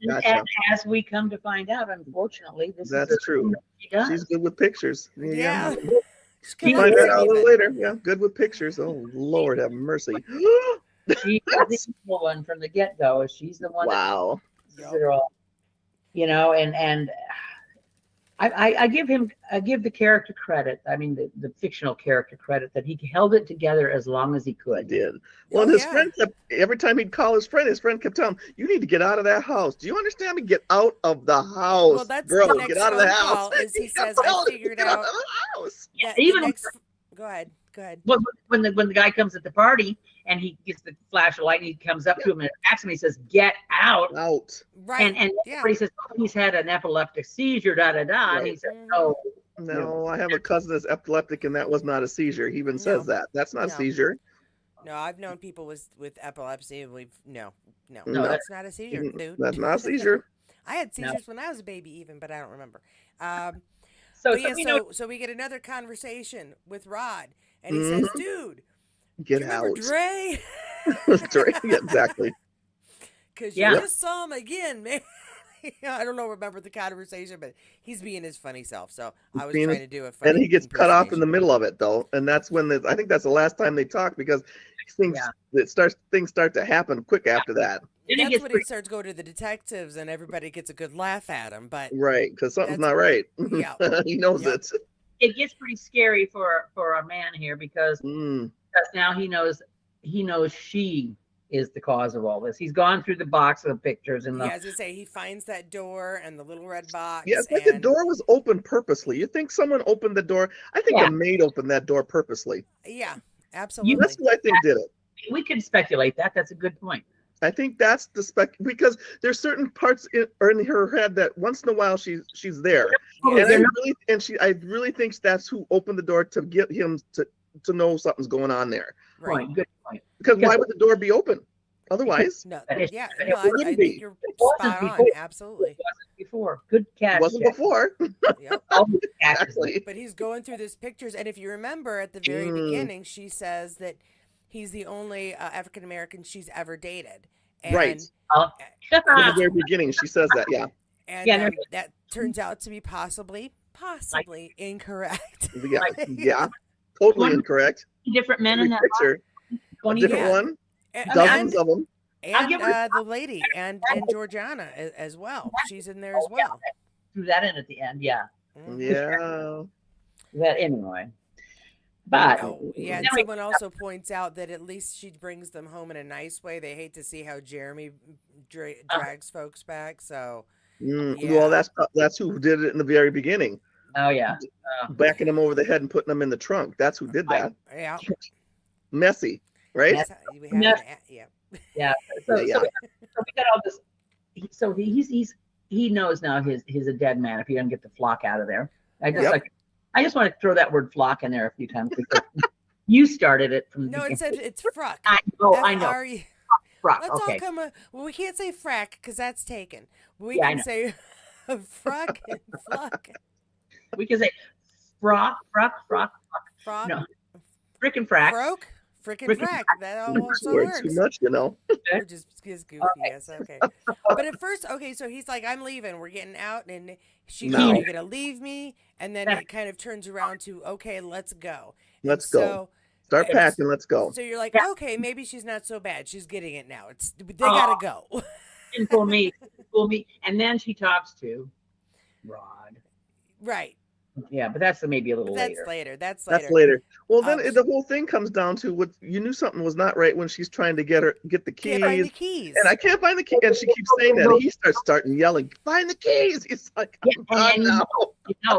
Gotcha.
And as we come to find out, unfortunately, this
That's
is
true.
she does.
She's good with pictures.
Yeah. She
You
come
find
out
that out a
even.
little later. Yeah, good with pictures. Oh, Lord have mercy.
She's the evil one from the get-go. She's the one
Wow.
that it all, and I give the character credit. I mean, the fictional character credit that he held it together as long as he
I
could.
did. Well,
Oh,
his
yeah.
friend kept, every time he'd call his friend kept telling him, "You need to get out of that house. Do you understand me? Get out of the house,
Well, that's
girl.
the next
Get out of the
phone
house."
call is he
kept
says, I
telling him,
figured
"Get
out
out of the house."
Yeah,
the
even
Go ahead.
when the guy comes at the party and he gets the flash of light and he comes up to him and attacks him, he says, "Get out!"
Out.
Right.
And
yeah.
he says, "Oh, he's had an epileptic seizure." Da da da. And
Right.
he said,
Mhm.
"Oh,
No, I have a cousin that's epileptic, and that was not a seizure. He even says
No.
that. That's not a
No.
seizure.
No, I've known people with epilepsy. No,
No.
that's not a seizure, dude.
That's not a seizure.
I had
No.
seizures when I was a baby, even, but I don't remember.
So,
But yeah,
you know,
so we get another conversation with Rod, and he
Mhm.
says, "Dude,
Get
do you remember
out.
Dre?
Yeah, exactly.
Because
Yeah.
you just saw him again, man." I don't know, remember the conversation, but he's being his funny self. So I was
being
trying
his-
to do a funny
And he gets cut off in the
impersonation.
middle of it, though, and that's when I think that's the last time they talk because things start to happen quick after that.
then it
That's
gets
when he
pretty,
starts going to the detectives, and everybody gets a good laugh at him. But
Right, because something's
That's-
not right.
yeah.
He knows
Yep.
it.
it gets pretty scary for a man here because
Mm.
now he knows she is the cause of all this. He's gone through the box of pictures and
yeah, as I say, he finds that door and the little red box.
Yeah, it's like the
and
door was open purposely. You think someone opened the door? I think
Yeah.
the maid opened that door purposely.
yeah, absolutely.
That's who I think did it.
we can speculate that. That's a good point.
I think that's the because there's certain parts in her head that once in a while she's there,
Oh,
and
they're
I really think that's who opened the door to get him to know something's going on there.
Right.
Point. Good point.
Because why would the door be open otherwise?
No,
That is-
yeah,
it
no, I
wouldn't
think
be.
you're
It wasn't
spot on.
before.
Absolutely.
It wasn't before. Good catch.
It wasn't
Jack.
before.
Yep.
Always catches.
Actually,
But he's going through these pictures, and if you remember at the very beginning, she says that he's the only African American she's ever dated. And,
Right.
Oh.
at the very beginning, she says that. Yeah,
And
Yeah, no,
that turns out to be possibly incorrect.
yeah. Totally
One-
incorrect.
Different men
Every
in that
picture, a
20
different
yeah.
one,
And,
dozens of them.
I'll give her-
the lady and Georgiana as well. She's in there as well.
threw that in at the end. Yeah.
Mhm.
Yeah.
That anyway. But
Oh, yeah, and
now
someone also points out that at least she brings them home in a nice way. They hate to see how Jeremy drags folks back. So, Yeah.
Well, that's who did it in the very beginning,
oh yeah.
backing them over the head and putting them in the trunk. That's who did that.
yeah.
Messy, right?
That's how we have
Yes.
yeah.
So,
Yeah.
so we got all this. So he knows now he's a dead man if he doesn't get the flock out of there.
Yep.
I just want to throw that word flock in there a few times because you started it from the
No,
beginning.
it said it's fruck.
I know.
F-R-E.
Flock.
Let's
Okay.
all come up. Well, we can't say frack because that's taken. We
Yeah, I
can
know.
say fruck and fluck.
We can say frock.
Frock.
No. Frickin' frack.
Froke. Frickin'
Frickin'
frack. That
Too
also
words, too
works.
much, you know.
Or just is goofy. Yes. Okay. But at first, okay, so he's like, "I'm leaving. We're getting out," and she goes,
No.
"Are you gonna leave me?" And then it kind of turns around to, "Okay, let's go."
Let's
And
go. Start
it's-
packing. Let's go.
So you're like,
Yeah.
"Okay, maybe she's not so bad. She's getting it now. They gotta go."
And fool me. And then she talks to Rod.
Right.
Yeah, but that's maybe a little
That's
later.
later. That's
That's
later.
later. Well, then
Um,
the whole thing comes down to what you knew something was not right when she's trying to get the
Can't find the
keys,
keys.
and I can't find the key, and she keeps saying that, and he starting yelling, "Find the keys!" He's like,
Yeah,
"I'm done now.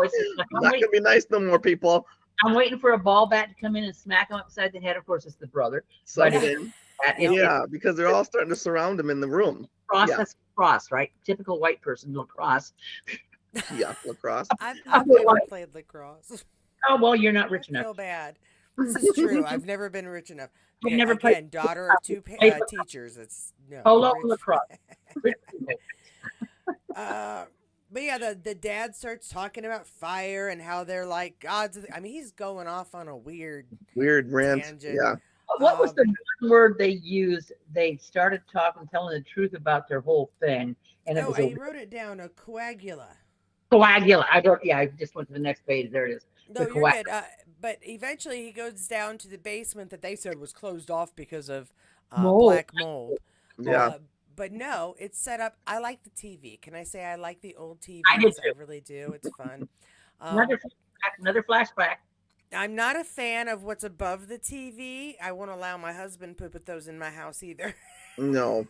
it's just like
I'm not gonna be nice no more, people."
I'm waiting for a ball bat to come in and smack him upside the head. Of course, it's the brother.
Something.
It's
Yeah, because they're all starting to surround him in the room.
cross.
Yeah.
That's cross, right? Typical white person, lacrosse.
Yeah, lacrosse.
I've never played lacrosse.
Oh well, you're not rich
I
enough.
feel bad. This is true. I've never been rich enough.
You've never
Again,
played
daughter of two teachers. It's no.
polo
rich-
lacrosse.
But yeah, the dad starts talking about fire and how they're like gods. I mean, he's going off on a weird
rant.
tangent.
Yeah.
What was the one word they used? They started telling the truth about their whole thing, and it was
I wrote it down. A coagula.
coagula. I just went to the next page. There it is.
No,
The
you're good. But eventually he goes down to the basement that they said was closed off because of
Mold.
black mold.
Yeah.
But no, it's set up. I like the TV. Can I say I like the old TVs?
I do too.
really do. It's fun.
Another flashback.
I'm not a fan of what's above the TV. I won't allow my husband to put those in my house either.
No,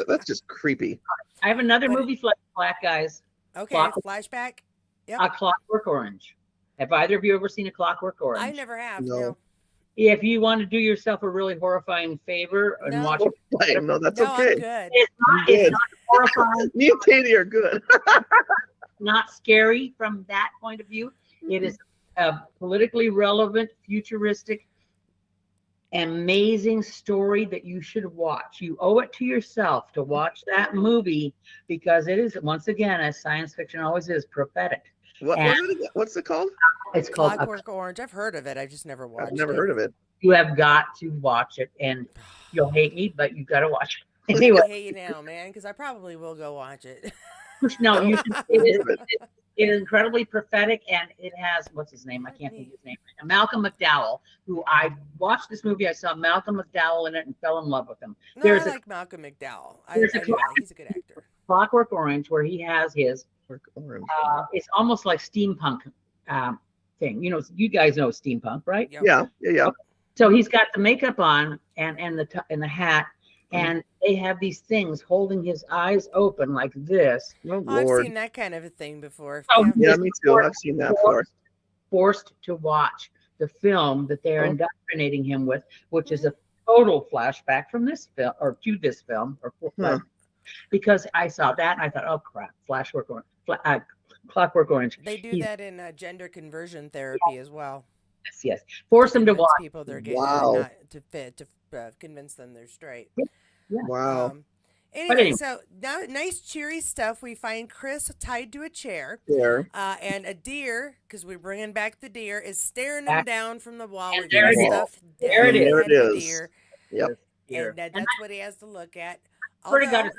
that's just creepy.
I have another
But-
movie flashback, guys.
Okay, flashback. Yep.
A Clockwork Orange. Have either of you ever seen A Clockwork Orange?
I never have.
No.
No,
If you want to do yourself a really horrifying favor and
No.
watch it,
No, that's
no,
okay.
I'm good.
it's not horrifying,
Me and Katie are good.
not scary from that point of view. It is a politically relevant, futuristic, amazing story that you should watch. You owe it to yourself to watch that movie because it is, once again, as science fiction always is, prophetic.
What's it called?
It's called
Clockwork Orange. I've heard of it. I've just never watched
I've never
it.
heard of it.
You have got to watch it, and you'll hate me, but you've got to watch it.
I
Anyway,
hate you now, man, because I probably will go watch it.
no, you should, it is incredibly prophetic, and it has, what's his name? I can't think of his name. Malcolm McDowell, who I watched this movie. I saw Malcolm McDowell in it and fell in love with him.
No,
There's
I
a
like Malcolm McDowell.
there's a
He's a good actor.
Clockwork Orange where he has his,
Orange.
it's almost like steampunk thing. You know, you guys know steampunk, right?
Yep.
Yeah.
So he's got the makeup on and the hat, and they have these things holding his eyes open like this.
Oh,
Oh, I've
Lord.
seen that kind of a thing before.
Oh,
Yeah, me too. I've seen that before.
Forced to watch the film that they're indoctrinating him with, which is a total flashback from this film or to this film, because I saw that and I thought, oh crap, Clockwork Orange.
They do that in gender conversion therapy as well.
Yes. Force them to
Convince
watch.
people they're gay,
Wow.
not to fit to convince them they're straight.
Wow.
Anyway, so now nice cheery stuff. We find Chris tied to a chair,
There.
and a deer, because we're bringing back the deer, is staring him down from the wall.
And
We're
there
getting
it is.
stuff
There it
down
is.
at the
There it is.
deer,
Yep.
Here.
and that's what he has to look at.
Swear to God,
Although
it's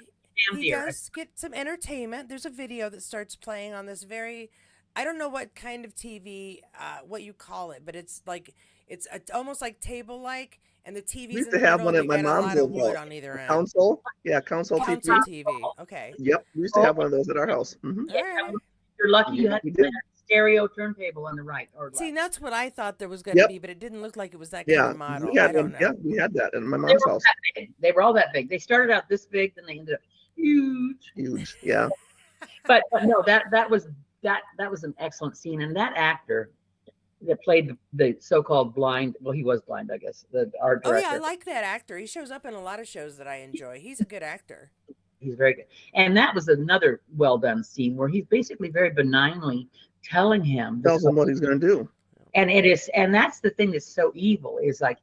damn
he
deer.
does get some entertainment. There's a video that starts playing on this very, I don't know what kind of TV, what you call it, but it's like it's almost like table-like, and the TV's
We used
in the
to have
middle.
one at
You
my
got a lot
mom's
of
old
wood
house.
on either end.
Council. Yeah, Council
Council
TV.
TV. Okay.
Yep. We used to have one of those at our house. Mhm.
All right.
You're lucky you had
We
a
did.
stereo turntable on the right or left.
See, that's what I thought there was going to
Yep.
be, but it didn't look like it was that kind
Yeah.
of model.
We
I
had
don't
one.
know.
Yeah, we had that in my
They
mom's
were
house.
that big. They were all that big. They started out this big, then they ended up huge.
Huge. Yeah.
But no, that was an excellent scene, and that actor that played the so-called blind, well, he was blind, I guess, the art
Oh
director.
yeah, I like that actor. He shows up in a lot of shows that I enjoy. He's a good actor.
He's very good. And that was another well done scene where he's basically very benignly telling him
Tells him what he's going to do.
and that's the thing that's so evil is like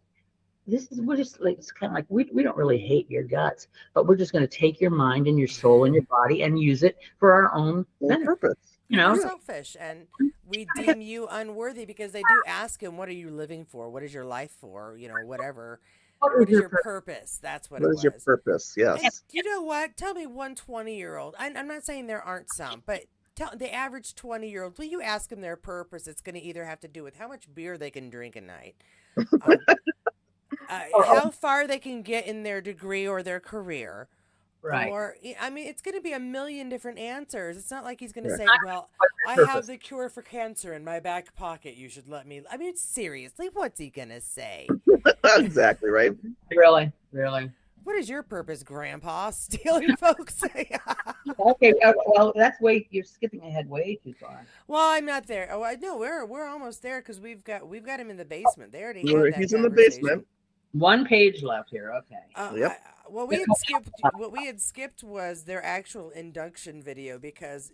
we're just like, it's kind of like we don't really hate your guts, but we're just going to take your mind and your soul and your body and use it for our own
On
benefit.
purpose.
You know,
We're selfish, and we deem you unworthy because they do ask him, "What are you living for? What is your life for? You know, whatever. What is your purpose?" That's what
What
it
is
was.
your purpose?
And
Yes.
you know what? Tell me one 20-year-old. I'm not saying there aren't some, but tell the average 20-year-old, will you ask them their purpose? It's going to either have to do with how much beer they can drink a night, how far they can get in their degree or their career.
right?
Or, I mean, it's going to be a million different answers. It's not like he's going to
Right.
say, well, I
purpose.
have the cure for cancer in my back pocket. You should let me. I mean, seriously, what's he gonna say?
Exactly, right?
Really, really.
What is your purpose, Grandpa? Stealing folks?
Okay, well, you're skipping ahead way too far.
Well, I'm not there. Oh, I know we're almost there because we've got him in the basement. They already had that
He's in the
conversation.
basement.
One page left here. Okay.
Yep.
What we had skipped was their actual induction video because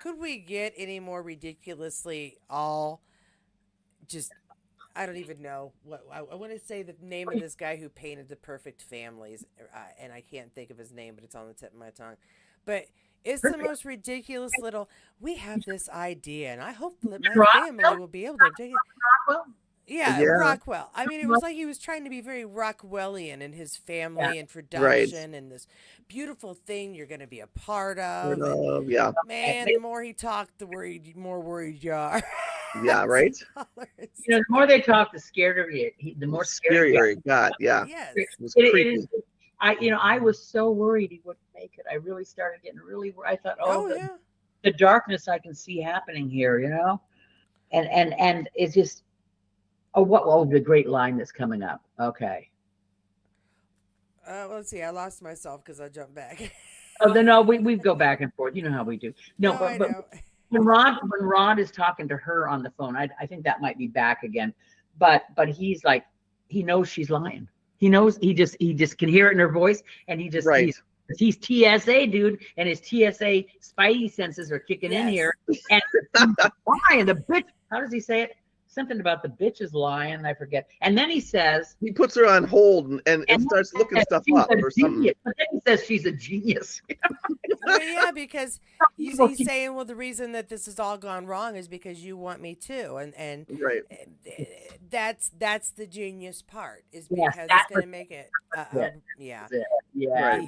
could we get any more ridiculously all just I don't even know what I want to say the name of this guy who painted the perfect families and I can't think of his name, but it's on the tip of my tongue. But it's the most ridiculous little. We have this idea, and I hope that my family will be able to take it.
Rockwell?
Yeah, Rockwell. I mean, it was like he was trying to be very Rockwellian in his family and production and this beautiful thing you're going to be a part of.
Yeah.
Man, the more he talked, the more worried you are.
Yeah, right?
The more they talk, the scarier the more
scarier he got. Yeah.
Yes.
It was creepy.
I was so worried he wouldn't make it. I really started getting really worried. I thought, the darkness I can see happening here, and it's just, the great line that's coming up. Okay.
Let's see. I lost myself because I jumped back.
We go back and forth. You know how we do. But when Rod is talking to her on the phone, I think that might be back again. But he's like, he knows she's lying. He knows he just can hear it in her voice, and he's TSA, dude, and his TSA spidey senses are kicking in here. And lying, the bitch. How does he say it? Something about the bitch is lying. I forget. And then he says
he puts her on hold and starts looking stuff up or something.
But then he says she's a genius.
Well, yeah, because he's saying, well, the reason that this has all gone wrong is because you want me to, and
right.
That's the genius part is because it's going to make it.
Yeah.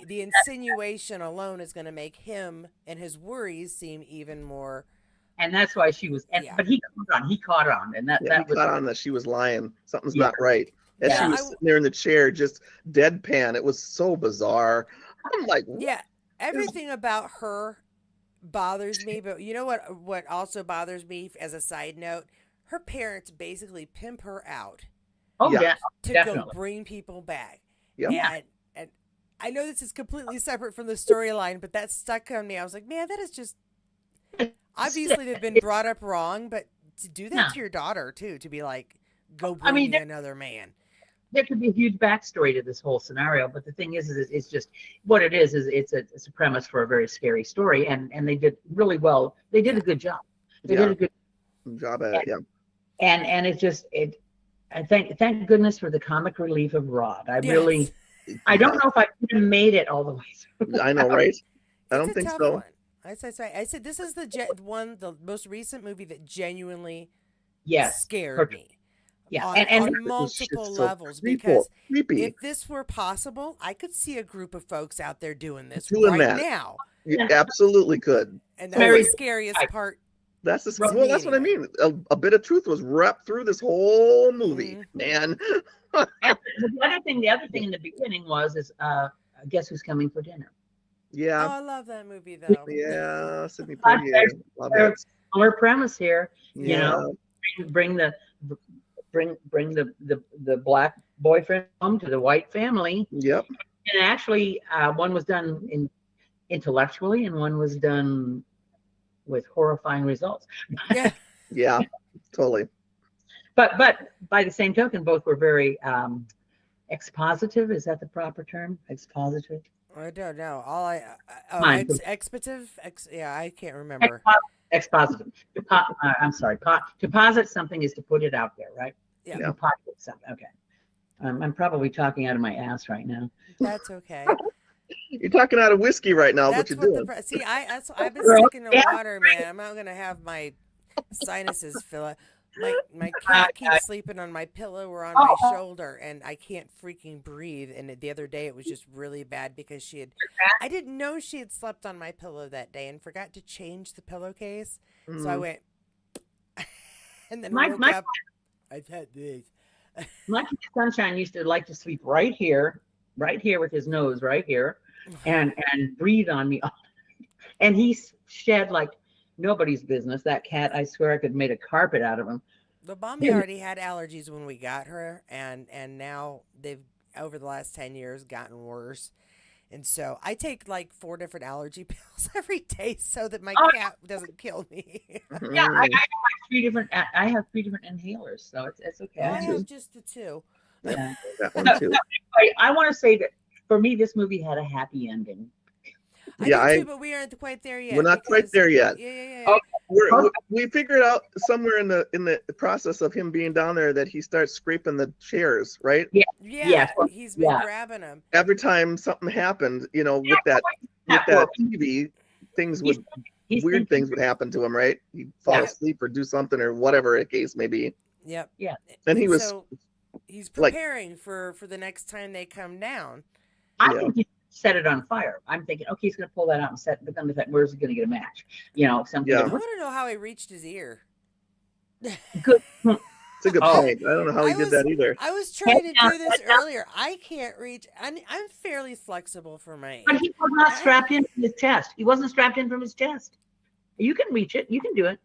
The insinuation alone is going to make him and his worries seem even more.
And that's why she was. But he caught on, and that
he caught on that she was lying. Something's not right. As she was sitting there in the chair, just deadpan. It was so bizarre. I'm like,
yeah. Everything about her bothers me, but you know what also bothers me as a side note? Her parents basically pimp her out.
Oh, yeah.
To
Definitely.
go bring people back.
Yeah.
And I know this is completely separate from the storyline, but that stuck on me. I was like, man, that is just obviously they've been brought up wrong, but to do that to your daughter too, to be like, go bring another man.
There could be a huge backstory to this whole scenario, but the thing is it's just what it is it's a premise for a very scary story, and they did really well. They did a good job. They did a good
job at it. Yeah.
And I thank goodness for the comic relief of Rod. I don't know if I could have made it all the way through.
I know, right? I don't think so.
One. I said this is the most recent movie that genuinely scared me.
Yeah,
on multiple levels, because if this were possible, I could see a group of folks out there doing this now.
You absolutely could.
And that's the scariest part.
That's that's what I mean. A bit of truth was wrapped through this whole movie, man.
The other thing in the beginning was Guess Who's Coming for Dinner?
Yeah.
Oh, I love that movie though.
Yeah, Sidney Poitier. Love it.
Our premise here,
yeah.
Bring the black boyfriend home to the white family.
Yep.
And actually, one was done intellectually, and one was done with horrifying results.
Yeah.
Yeah. Totally.
But by the same token, both were very expositive. Is that the proper term? Expositive.
I don't know. Expositive. I can't remember.
Expositive. I'm sorry. To posit something is to put it out there, right?
Yeah.
To posit something. Okay. I'm probably talking out of my ass right now.
That's okay.
You're talking out of whiskey right now. That's what you're doing.
See, I've been sick in the water, man. I'm not gonna have my sinuses fill up. My cat keeps sleeping on my pillow or on my shoulder, and I can't freaking breathe. And the other day it was just really bad because I didn't know she had slept on my pillow that day and forgot to change the pillowcase. So I went, and then woke up. I've had this.
My Sunshine used to like to sleep right here with his nose right here, and breathe on me, and he shed like nobody's business. That cat, I swear I could have made a carpet out of him.
The Bombi already had allergies when we got her, and now they've over the last 10 years gotten worse. And so I take like 4 different allergy pills every day so that my cat doesn't kill me.
Yeah, I have 3 different. I have 3 different inhalers, so it's okay.
I have just the 2.
Yeah.
That one too.
I want to say that for me, this movie had a happy ending.
I do too, but we aren't quite there yet.
We're not quite there yet.
Yeah.
Okay.
We figured out somewhere in the process of him being down there that he starts scraping the chairs, right?
Yeah. He's been grabbing them.
Every time something happened, with that TV, weird things would happen to him, right? He'd fall asleep or do something or whatever the case may be.
Yep.
Yeah.
And
he's preparing for the next time they come down.
I think he set it on fire. I'm thinking, okay, he's going to pull that out and set. But then the fact, where's he going to get a match? Something.
I want to know how he reached his ear.
Good.
It's a good point. I don't know how he did that either.
I was trying to do this earlier. I can't reach. I'm fairly flexible for my age.
But he was not strapped in from his chest. He wasn't strapped in from his chest. You can reach it. You can do it.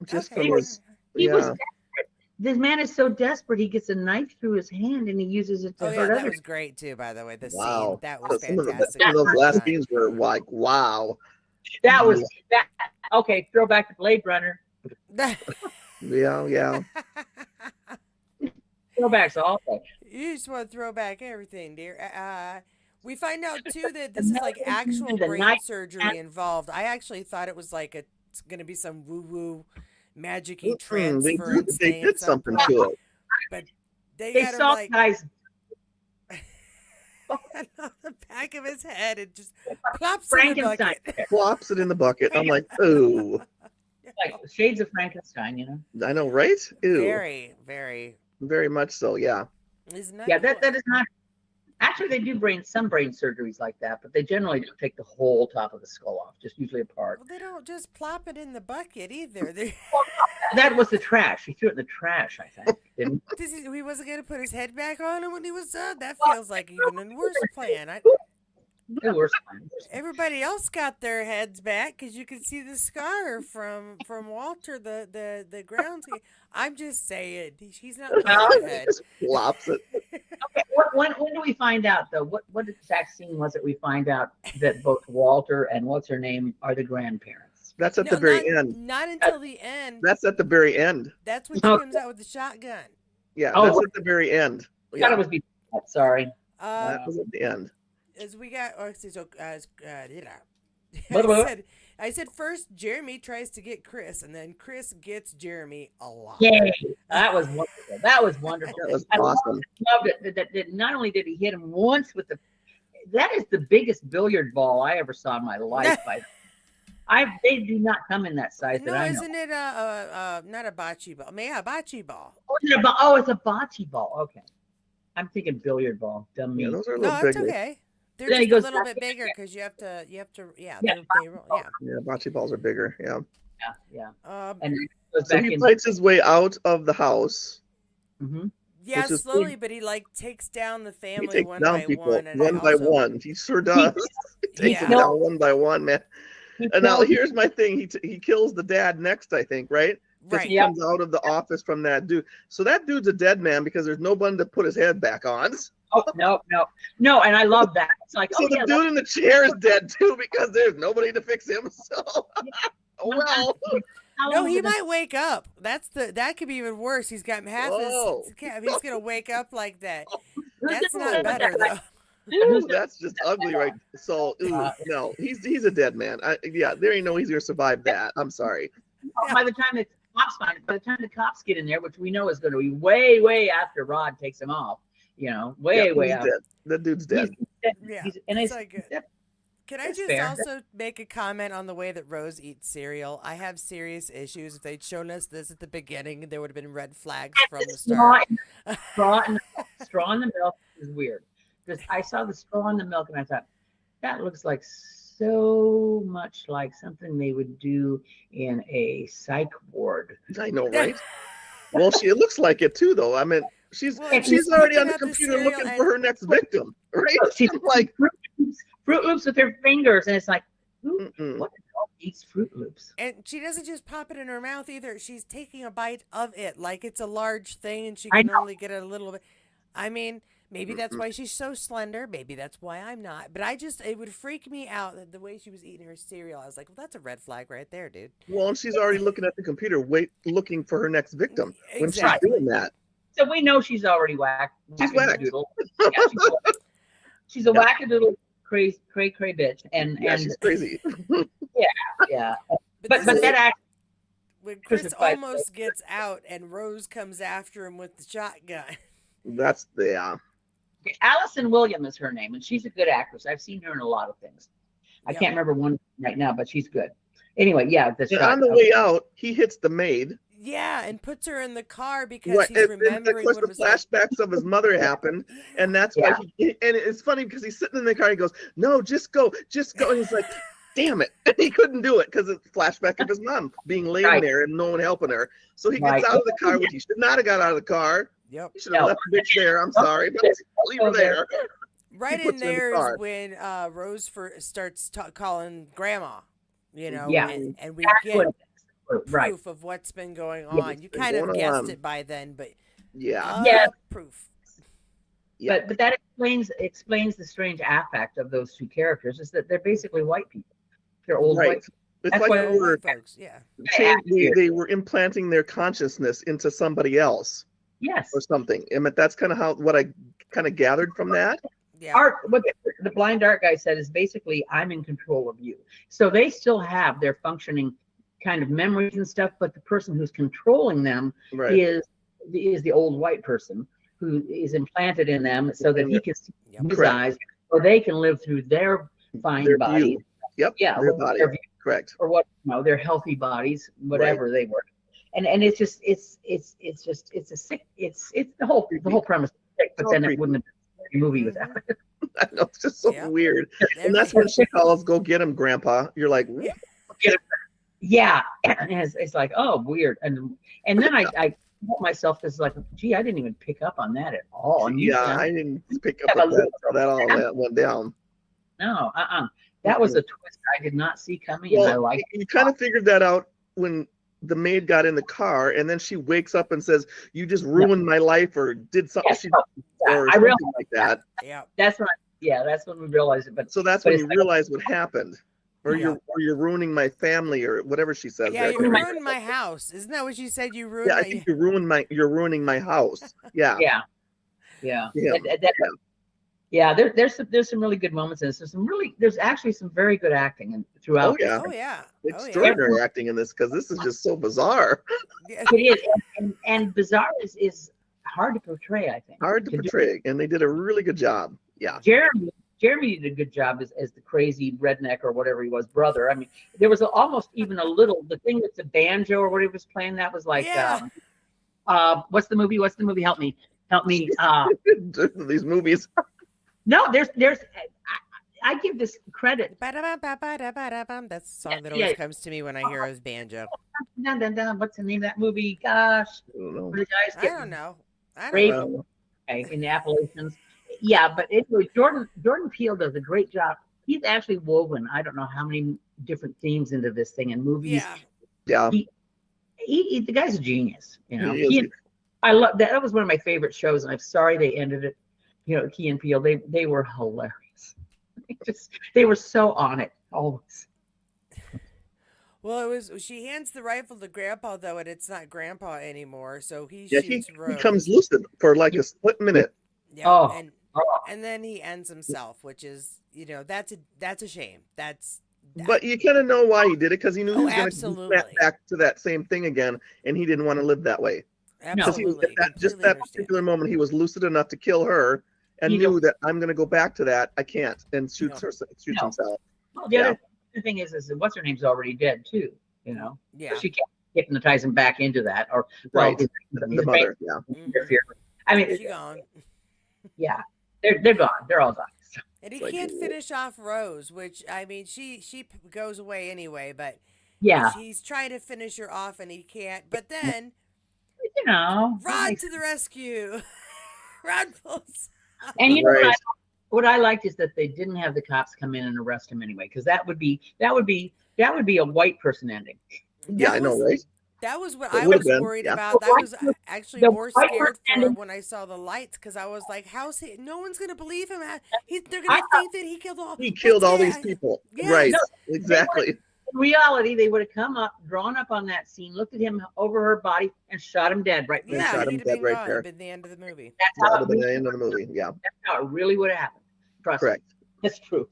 Just
Okay.
He was desperate. This man is so desperate. He gets a knife through his hand and he uses it to hurt
that
others.
was great too. By the way, the
Wow.
scene that was
Some of
fantastic.
those last scenes were like, wow.
That was that. Okay, throw back to Blade Runner.
Yeah.
Throwbacks all day.
You just want to throw back everything, dear. We find out too that this is like actual brain surgery involved. I actually thought it was like it's going to be some woo-woo magic-y transference.
They did something to it.
But they
They
got him
saw
like
guys.
on the back of his head and just plops in the
Frankenstein.
bucket.
Flops it in the bucket. I'm like, ooh.
Like shades of Frankenstein,
I know, right? Ew.
Very, very.
Very much so, yeah.
Isn't that
Yeah,
cool?
that is not. Actually, they do some brain surgeries like that, but they generally don't take the whole top of the skull off, just usually a part.
Well, they don't just plop it in the bucket either. They,
That was the trash. He threw it in the trash, I think. Didn't
he wasn't going to put his head back on him when he was done. That feels like even a worse plan.
he? Worse.
Everybody else got their heads back because you can see the scar from Walter, the grounds. I'm just saying, he's not
Well,
head.
Just flops it.
Okay, when do we find out though? What exact scene was it? We find out that both Walter and what's her name are the grandparents.
That's at the very end.
Not until the end.
That's at the very end.
That's when she comes out with the shotgun.
Yeah,
Oh.
that's at the very end.
I thought it was sorry.
That was at the end.
As we got,
What?
I said first Jeremy tries to get Chris, and then Chris gets Jeremy a lot.
Yay! That was wonderful. That was wonderful.
That was
I
awesome.
loved it. That not only did he hit him once with that is the biggest billiard ball I ever saw in my life. They do not come in that size
No,
that I know.
isn't it not a bocce ball? Yeah, a bocce ball.
It's a bocce ball. Okay, I'm thinking billiard ball. Dumb me.
Yeah, those are a
No,
little
it's
bigger.
okay. They're
Then he
just a
goes
little
back
bit bigger because you have to.
Yeah.
They roll. Yeah.
Yeah, bocce balls are bigger. Yeah.
Yeah.
Um,
And then he goes
So
back
he
in.
fights his way out of the house.
Mhm.
yeah,
which is
slowly,
good.
but he like takes down the
He
family
takes
one
down
by
people
one. And
one by
also-
one. He sure does. He takes
Yeah.
them down one by one, man.
He
And now
kills-
here's my thing. He kills the dad next, I think, right? Because
Right.
he comes out of the office from that dude. So that dude's a dead man because there's nobody to put his head back on.
Oh no! And I love that. It's like,
So the dude in the chair is dead too because there's nobody to fix him. So, oh well.
No, he might wake up. That could be even worse. He's got half
Whoa.
his cap. He's gonna wake up like that.
Who's
That's
doing
not
that?
better though.
Ooh, that's just ugly, right? So, no, he's a dead man. There ain't no easier to survive that. I'm sorry.
By the time the cops get in there, which we know is going to be way after Rod takes him off, way
He's
out.
dead. That dude's dead.
Yeah.
And
It's
it's
like, can I
That's
just
fair.
also make a comment on the way that Rose eats cereal? I have serious issues. If they'd shown us this at the beginning, there would have been red flags from the start.
straw in the milk is weird. Because I saw the straw in the milk and I thought, that looks like so much like something they would do in a psych ward.
I know, right? Well, it looks like it too, though. I mean, she's
Well,
she's
already on
picking
the
up the
computer
cereal
looking
and-
for her next victim, right?
She's
I'm like,
Fruit Loops with her fingers, and it's like,
mm-mm.
what? eats Fruit Loops.
And she doesn't just pop it in her mouth either. She's taking a bite of it like it's a large thing and she
I
can
know.
only get a little bit. I mean, maybe that's why she's so slender. Maybe that's why I'm not. But it would freak me out that the way she was eating her cereal. I was like, well, that's a red flag right there, dude.
Well, and she's already looking at the computer, looking for her next victim when she's
Exactly.
doing that.
So we know she's already whacked.
She's whacked.
Yeah, she's a wackadoodle, cray bitch, and
She's crazy.
yeah.
But
But that act,
when
Chris
Chris
is quite-
almost gets out and Rose comes after him with the shotgun.
That's
Allison William is her name, and she's a good actress. I've seen her in a lot of things. I
Yep.
can't remember one right now, but she's good. Anyway, yeah.
And on the way out, he hits the maid.
Yeah, and puts her in the car because
Right,
he's
and then,
remembering
of course,
what
the
it was like.
flashbacks of his mother happened, and that's why. And it's funny because he's sitting in the car. He goes, "No, just go." And he's like, "Damn it!" And he couldn't do it because it's a flashback of his mom being laying there and no one helping her. So he gets out of the car, which he should not have got out of the car.
Yep.
He should have left the bitch there. I'm sorry, but leave her there.
Right
He
in
puts her in the
there
car.
is when Rose starts calling Grandma,
Yeah.
and we
That's
get
what- right.
proof of what's been going
Yeah,
on. You
been
kind of
going
guessed
on.
it by then, but
Yeah.
Yeah.
proof.
Yeah.
But that explains the strange affect of those two characters is that they're basically white people. They're old
Right.
white people.
It's
That's
like
what-
they were,
Folks, yeah.
they were implanting their consciousness into somebody else
Yes.
or something. I mean, that's kind of what I kind of gathered from that.
Yeah.
Art, what the blind art guy said is basically, I'm in control of you. So they still have their functioning kind of memories and stuff, but the person who's controlling them
Right.
is the old white person who is implanted in them so that he can see
Yep.
his
Correct.
eyes, or they can live through their fine
Their
bodies.
view. Yep.
Yeah,
Their
or
body.
their view,
Correct.
or what, their healthy bodies, whatever they were. And it's just it's a sick it's the whole premise is sick, but
It's all
then it
creepy.
wouldn't have been a movie without it.
I know, it's just so
Yeah.
weird. And that's when she calls, "Go get him, Grandpa." You're like,
Yeah.
Yeah, and it's like, oh, weird. And then I told myself, this like, gee, I didn't even pick up on that at all. And
yeah, I didn't pick up
have
on
a
that. How that all went down.
no, that was a twist I did not see coming, and I
Well,
liked
you kind of figured that out when the maid got in the car, and then she wakes up and says, "You just ruined my life," or did something,
Yes, I
something
realized
like that.
Yeah.
that's when we realized it. But
So that's
But
when
it's
you
like-
realize what happened, or
Yeah.
you're ruining my family, or whatever she says.
Yeah,
there.
you ruined my house. Isn't that what you said? You ruined
Yeah, I
my
think you're ruining my house. Yeah.
yeah.
Yeah.
There's some really good moments in this. There's actually some very good acting and throughout.
Oh yeah.
Oh yeah.
Extraordinary acting in this, because this is just so bizarre.
Yeah.
It is, and bizarre is hard to portray. I think
Hard to
do.
portray, and they did a really good job. Yeah.
Jeremy did a good job as the crazy redneck or whatever he was brother. I mean, there was almost even a little the thing with the banjo or what he was playing. That was like,
Yeah.
What's the movie? Help me.
These movies.
No, there's. I give this credit.
Ba-da-ba-ba-ba-da-ba-da-bum. That's the song that
Yeah.
always comes to me when I hear his banjo.
Dun, dun, dun. What's the name of that movie? Gosh,
I don't know.
where the guys
I
get
don't know.
raped
Well,
in the Appalachians. Yeah, but anyway, Jordan Peele does a great job. He's actually woven I don't know how many different themes into this thing and movies.
Yeah.
yeah.
The guy's a genius.
He is.
I love that. That was one of my favorite shows, and I'm sorry they ended it. Key and Peele, they were hilarious. They were so on it always.
Well, she hands the rifle to Grandpa though, and it's not Grandpa anymore. So he
Yeah,
shoots
he
Rose.
becomes lucid for like a split minute.
Yeah,
Oh.
and then he ends himself, which is that's a shame.
But you kind of know why he did it, because he knew he
Oh,
was going to
absolutely.
snap back to that same thing again, and he didn't want to live that way. Because he was
Absolutely,
at just
completely
that
understand.
particular moment, he was lucid enough to kill her, and
You
knew that I'm going to go back to that. I can't, and shoots
No.
himself.
Well, the other thing is what's her name's already dead too.
Yeah.
She can't hypnotize him back into that, or
Right.
well,
The mother, yeah.
Mhm.
I mean,
She gone.
yeah, they're gone. They're all gone.
And he
Like,
can't finish off Rose, which I mean, she goes away anyway, but
Yeah,
he's trying to finish her off and he can't. But then
Rod
Rod to the rescue. Rod pulls.
And you know
Right.
what I liked is that they didn't have the cops come in and arrest him anyway, because that would be a white person ending.
Yeah, I know, right?
That was what
It
I
would have
was
been,
worried
yeah.
about. That was actually
The
more
white
scared for
person-
when I saw the lights, because I was like, "How's he? No one's gonna believe him. They're
I
gonna think that he killed all.
He killed
what's
all
gonna-
these people.
Yes.
Right.
No,
Exactly.
In reality, they would have come up, drawn up on that scene, looked at him over her body, and shot him dead right there.
Yeah,
shot
he'd
him
have
dead
been
right
gone.
there.
It'd been the end of the movie.
That's
That
how
would have been the end of the movie. Yeah.
That's how it really would have happened. Trust me.
Correct.
That's true.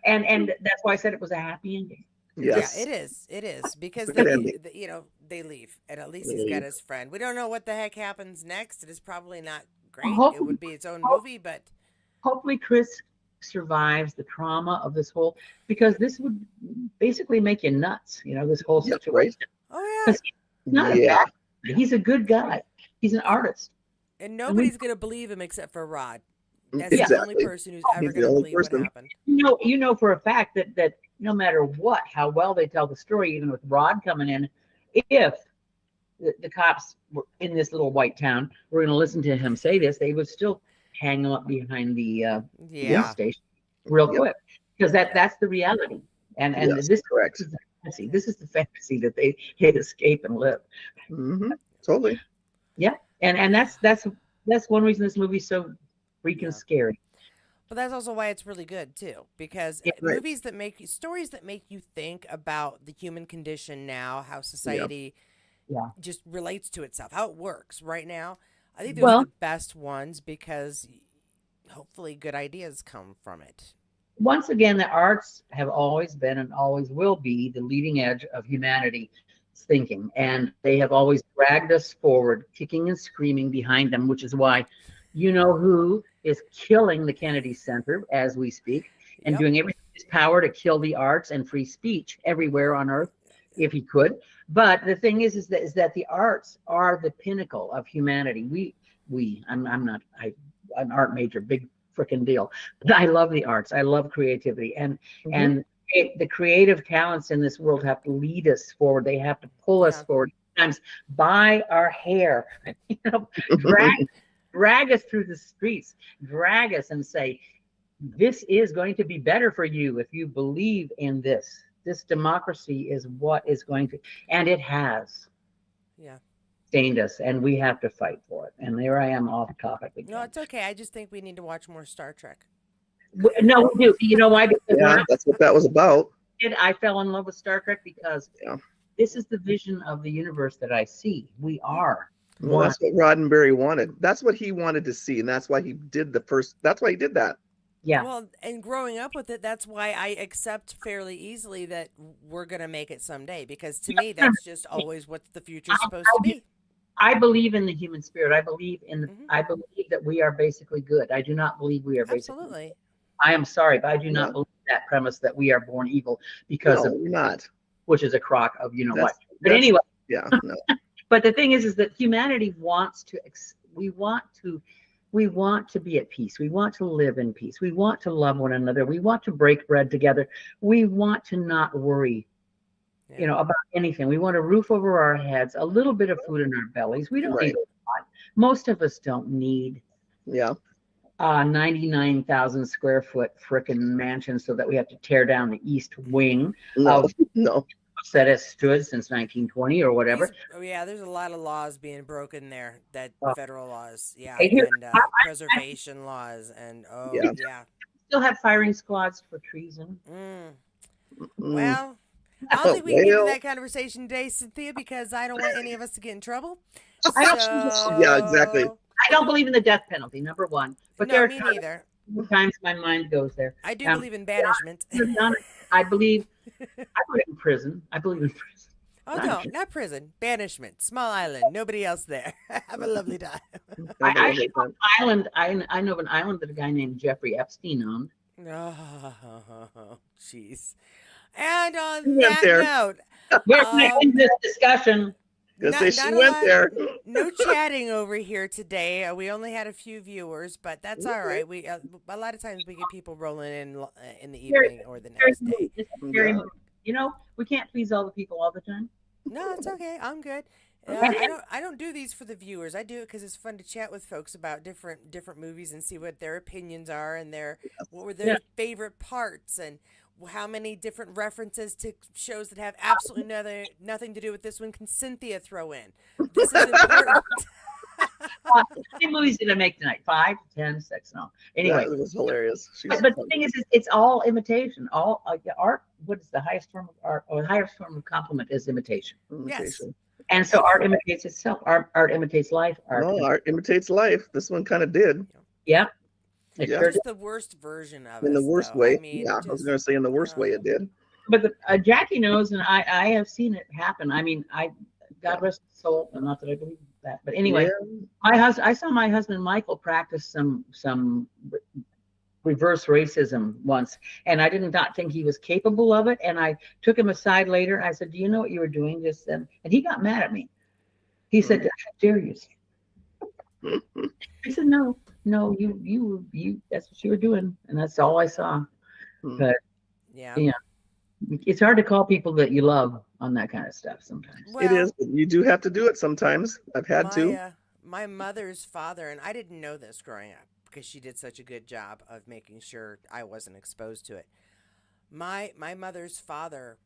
and that's why I said it was a happy ending.
Yes.
Yeah, it is. It is because
It's a good
they,
ending.
you know, they leave, and at least
They
he's got
leave.
his friend. We don't know what the heck happens next. It is probably not great. It
Hopefully-
would be its own movie, but
Hopefully, Chris survives the trauma of this whole, because this would basically make you nuts. This whole
Yeah,
situation.
right.
oh yeah,
Not a
Yeah.
bad guy. He's a good guy. He's an artist.
and nobody's gonna believe him except for Rod. That's the
Exactly.
only person who's ever
He's the
gonna
only
believe
person.
what happened.
You know for a fact that no matter what, how well they tell the story, even with Rod coming in, if the cops were in this little white town were going to listen to him say this, they would still hang him up behind the
Yeah.
station real
Yep.
quick, because that's the reality. And
Yes,
this
correct.
is the fantasy. This is the fantasy that they hit, escape, and live.
Totally.
And that's one reason this movie's so freaking
Yeah.
scary.
But that's also why it's really good too, because
Yeah,
right.
movies that make stories that make you think about the human condition now, how society
Yeah.
just relates to itself, how it works right now. I think those
Well-
are the best ones because hopefully good ideas come from it.
Once again, the arts have always been and always will be the leading edge of humanity's thinking. And they have always dragged us forward, kicking and screaming behind them, which is why who is killing the Kennedy Center as we speak and
Yep.
doing everything in his power to kill the arts and free speech everywhere on earth if he could. But the thing is that the arts are the pinnacle of humanity. I'm not an art major, big freaking deal. But I love the arts. I love creativity, and the creative talents in this world have to lead us forward. They have to pull us
Yeah.
forward. Sometimes by our hair, drag us through the streets, drag us and say, "This is going to be better for you if you believe in this. This democracy is what is going to," and it has
Yeah.
stained us, and we have to fight for it. And there I am off topic again.
No, it's okay. I just think we need to watch more Star Trek.
No, we do. You know why? Because when
Yeah, that's what that was about.
I fell in love with Star Trek because
Yeah.
this is the vision of the universe that I see. We are
Well,
one.
that's what Roddenberry wanted. That's what he wanted to see, and that's why he did that's why he did that.
Yeah.
Well, and growing up with it, that's why I accept fairly easily that we're going to make it someday, because to me, that's just always what the future's supposed to be.
I believe in the human spirit. I believe in.
Mhm.
I believe that we are basically good. I do not believe we are basically.
Absolutely.
I am sorry, but I do not
No.
believe that premise that we are born evil because
No,
of,
you're not.
which is a crock of what.
That's-
But
that's-
anyway,
Yeah, no.
but the thing is that humanity wants to. We want to be at peace. We want to live in peace. We want to love one another. We want to break bread together. We want to not worry,
Yeah.
about anything. We want a roof over our heads, a little bit of food in our bellies. We don't
Right.
need a lot. Most of us don't need
Yeah.
99,000 square foot frickin' mansion so that we have to tear down the east wing
No.
of
No.
that has stood since 1920 or whatever.
Oh yeah, there's a lot of laws being broken there. That
Oh.
federal laws, yeah,
Hey, here-
and preservation laws, and
Yeah.
yeah.
Still have firing squads for treason.
Mm.
Mm.
Well, I don't think we can get into
Well.
that conversation today, Cynthia, because I don't want any of us to get in trouble.
I don't-
Yeah, exactly.
I don't believe in the death penalty, number one. But
No,
there
me
are
neither.
times my mind goes there.
I do
Um,
believe in banishment.
I believe in prison. I believe in prison.
Oh no, not prison. Banishment. Small island. Nobody else there. Have a lovely time.
I know an island. I know of an island that a guy named Jeffrey Epstein owned.
Oh, jeez. And on
We went
that
there.
note,
We're going to end this discussion.
Gonna
Not-
say she
not a
went
lot-
there.
no chatting over here today. We only had a few viewers, but that's all right. We a lot of times we get people rolling in the
Very-
evening or the
Scary
next day.
movie. It's a scary
Yeah.
movie. We can't please all the people all the time.
No, it's okay. I'm good. I don't do these for the viewers. I do it because it's fun to chat with folks about different movies and see what their opinions are and what were their favorite parts and how many different references to shows that have absolutely nothing to do with this one can Cynthia throw in. This is important.
How many movies did I make tonight? 5, 10, 6? No. Anyway,
it was hilarious.
But the thing is, it's all imitation. All art. What is the highest form of art, or the highest form of compliment is imitation.
Yes.
And so art imitates itself. Art imitates life.
Art imitates life. This one kind of did.
Yeah.
It's the worst version of it.
In the worst way. I mean, I was going to say in the worst way it did.
But Jackie knows, and I have seen it happen. I mean, God rest his soul, and not that I believe that, but anyway, I saw my husband Michael practice some reverse racism once, and I did not think he was capable of it. And I took him aside later. I said, "Do you know what you were doing just then?" And he got mad at me. He said, "How dare you?" I said, "No, you. That's what you were doing, and that's all I saw." But yeah, it's hard to call people that you love on that kind of stuff sometimes.
Well, it is. But you do have to do it sometimes. I've had to.
My mother's father, and I didn't know this growing up because she did such a good job of making sure I wasn't exposed to it. My mother's father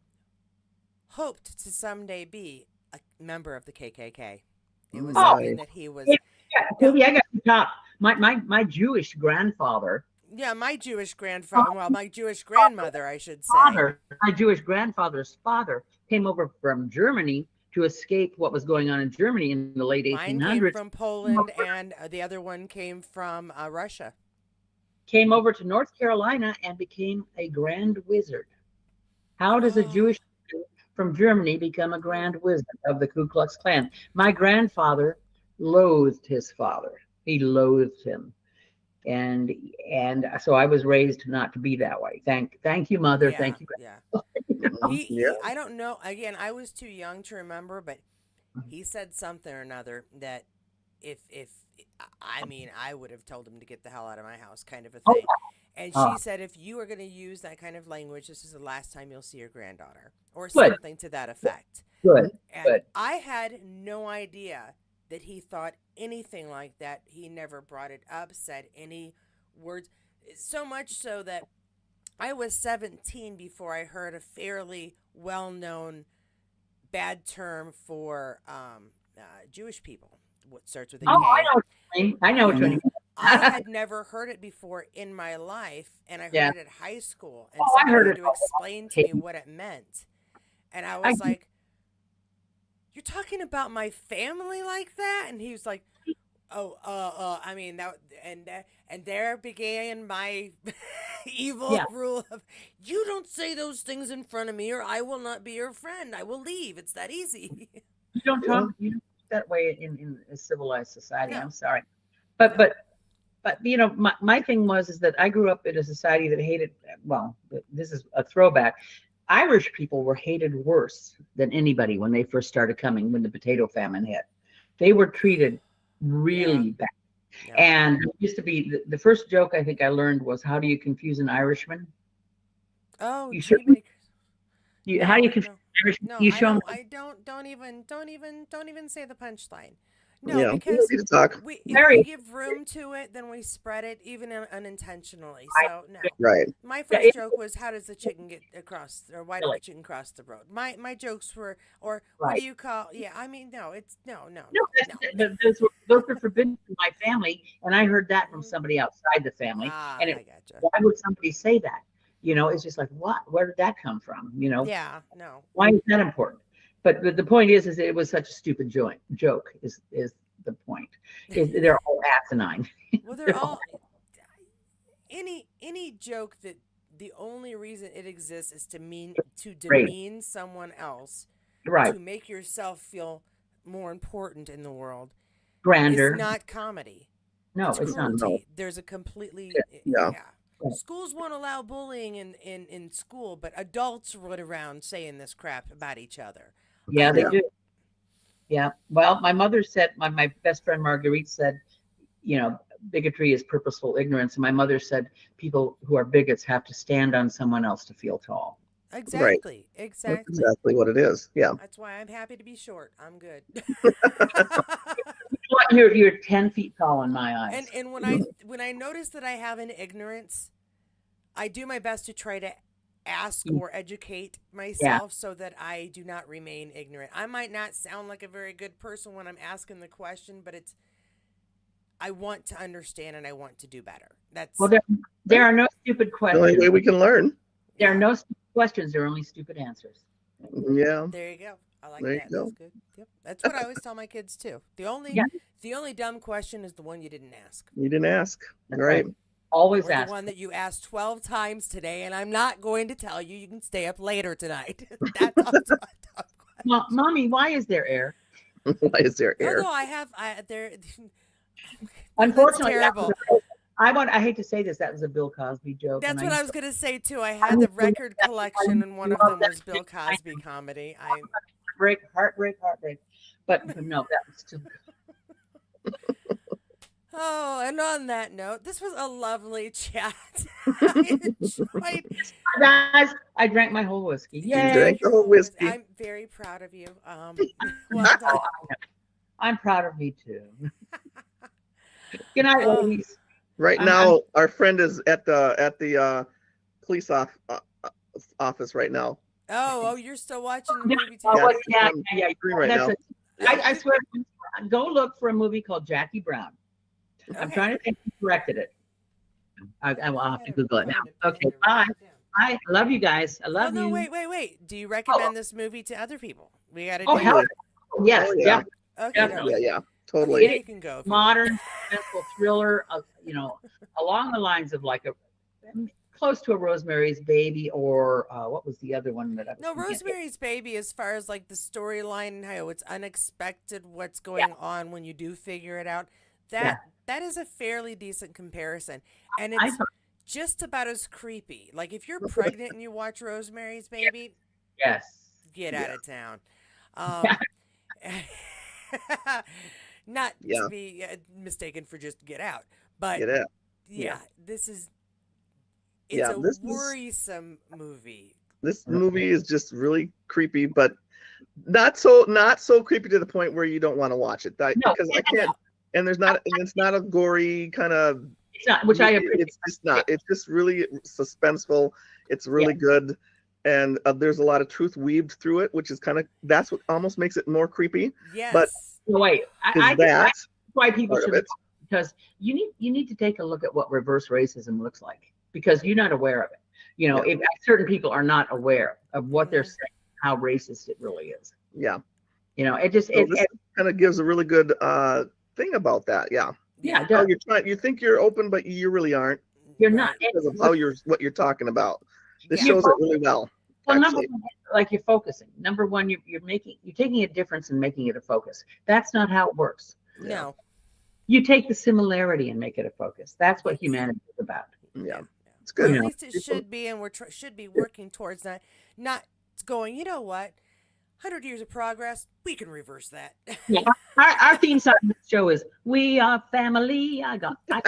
hoped to someday be a member of the KKK. It was something that he was.
I got to talk. My Jewish grandfather.
Yeah, my Jewish grandfather. Well, my Jewish grandmother, I should say.
My Jewish grandfather's father came over from Germany to escape what was going on in Germany in the late 1800s.
Mine came from Poland, and the other one came from Russia.
Came over to North Carolina and became a grand wizard. How does a Jewish from Germany become a grand wizard of the Ku Klux Klan? My grandfather loathed his father. He loathed him. And so I was raised not to be that way. Thank you, Mother.
Yeah,
thank you.
Yeah. I don't know. Again, I was too young to remember, but he said something or another that I would have told him to get the hell out of my house, kind of a thing. And she said, if you are going to use that kind of language, this is the last time you'll see your granddaughter, or something to that effect.
Good.
I had no idea that he thought anything like that. He never brought it up, said any words. So much so that I was 17 before I heard a fairly well-known bad term for Jewish people. What starts with a K.
I know what you mean.
I had never heard it before in my life, and I heard it at high school. And
I heard it
to explain to me what it meant. And I was like, "You're talking about my family like that?" And he was like, I mean that, and there began my evil rule of, you don't say those things in front of me, or I will not be your friend. I will leave. It's that easy.
You don't talk that way in a civilized society. No. I'm sorry, but you know, my thing is that I grew up in a society that hated. Well, this is a throwback. Irish people were hated worse than anybody when they first started coming, when the potato famine hit. They were treated really bad. Yeah. And it used to be the first joke I think I learned was, how do you confuse an Irishman?
Oh,
how do you confuse an Irishman?
No,
you show them.
Don't even say the punchline.
No,
because if we give room to it, then we spread it, even unintentionally. So no.
Right.
My first joke was, how does the chicken get across, or why does the chicken cross the road? My jokes were, or what do you call? Yeah, I mean, no.
Those were forbidden to my family, and I heard that from somebody outside the family. And
I gotcha.
Why would somebody say that? You know, it's just like, what? Where did that come from? You know?
Yeah. No.
Why is that important? But the point is it was such a stupid joke. Is the point? They're all asinine.
Well, they're all any joke that the only reason it exists is to demean someone else,
right?
To make yourself feel more important in the world,
grander.
It's not comedy.
No, it's not. No.
There's a completely
yeah.
Schools won't allow bullying in school, but adults run around saying this crap about each other.
Yeah, they do. Yeah. Well, my mother said, my best friend Marguerite said, you know, bigotry is purposeful ignorance. And my mother said, people who are bigots have to stand on someone else to feel tall.
Exactly.
That's
Exactly.
exactly what it is. Yeah.
That's why I'm happy to be short. I'm good.
You're 10 feet tall in my eyes.
And when I notice that I have an ignorance, I do my best to try to ask or educate myself so that I do not remain ignorant. I might not sound like a very good person when I'm asking the question, but I want to understand and I want to do better. That's
Well, there are no stupid
The only way
questions.
we can learn.
There are no stupid questions. There are only stupid answers.
Yeah.
There you go. I like
There you
that.
go.
That's good. Yep. That's what I always tell my kids too. The only dumb question is the one you didn't ask.
You didn't ask.
That's
Right.
Always
Or
ask.
the one that you asked 12 times today, and I'm not going to tell you. You can stay up later tonight. That's a dumb question.
Mommy, why is there air?
Why is there air?
No, there.
Unfortunately,
That's terrible.
I hate to say this. That was a Bill Cosby joke.
That's what I was going to say too. I had the record collection, and one of them was Bill Cosby comedy.
Heartbreak. But no, that was too good.
Oh, and on that note, this was a lovely chat. I enjoyed.
Guys, I drank my whole whiskey.
You
Yay!
drank the whole whiskey.
I'm very proud of you. Well done.
I'm proud of me too. Good night, ladies.
Right now, our friend is at the police office right now.
Oh, you're still watching the movie too?
Yeah.
Right now.
I swear, go look for a movie called Jackie Brown. I'm trying to think who directed it. I will have to Google it now. Okay, bye. I love you guys. I love you.
No, wait. Do you recommend this movie to other people? We got to
Oh, hell yes. Yeah.
Okay.
Yeah. Totally.
Okay, you can go.
Modern, suspenseful thriller, along the lines of like close to a Rosemary's Baby, or what was the other one that I?
No, Rosemary's Baby, as far as like the storyline and how it's unexpected what's going on when you do figure it out. That is a fairly decent comparison, and it's just about as creepy. Like if you're pregnant and you watch Rosemary's Baby, get out of town. Not to be mistaken for just Get Out, but this is a worrisome movie.
This movie is just really creepy, but not so creepy to the point where you don't want to watch it. Because I can't. And it's not a gory kind of.
It's not, which I appreciate.
It's just not. It's just really suspenseful. It's really good, and there's a lot of truth weaved through it, which is that's what almost makes it more creepy.
Yes.
But
wait, that's why people should, because you need to take a look at what reverse racism looks like, because you're not aware of it. If certain people are not aware of what they're saying, how racist it really is. Yeah. This
kind of gives a really good thing about that. You think you're open, but you really aren't.
You're not,
because of what you're talking about. This shows it really well.
Well, number one, like you're focusing. Number one, you're taking a difference and making it a focus. That's not how it works.
No.
You take the similarity and make it a focus. That's what humanity is about.
Yeah. It's good.
Well, at least it should be, and we should be working towards that. Not going, you know what? 100 years of progress, we can reverse that.
Yeah. Our theme song of the show is "We Are Family." I got all my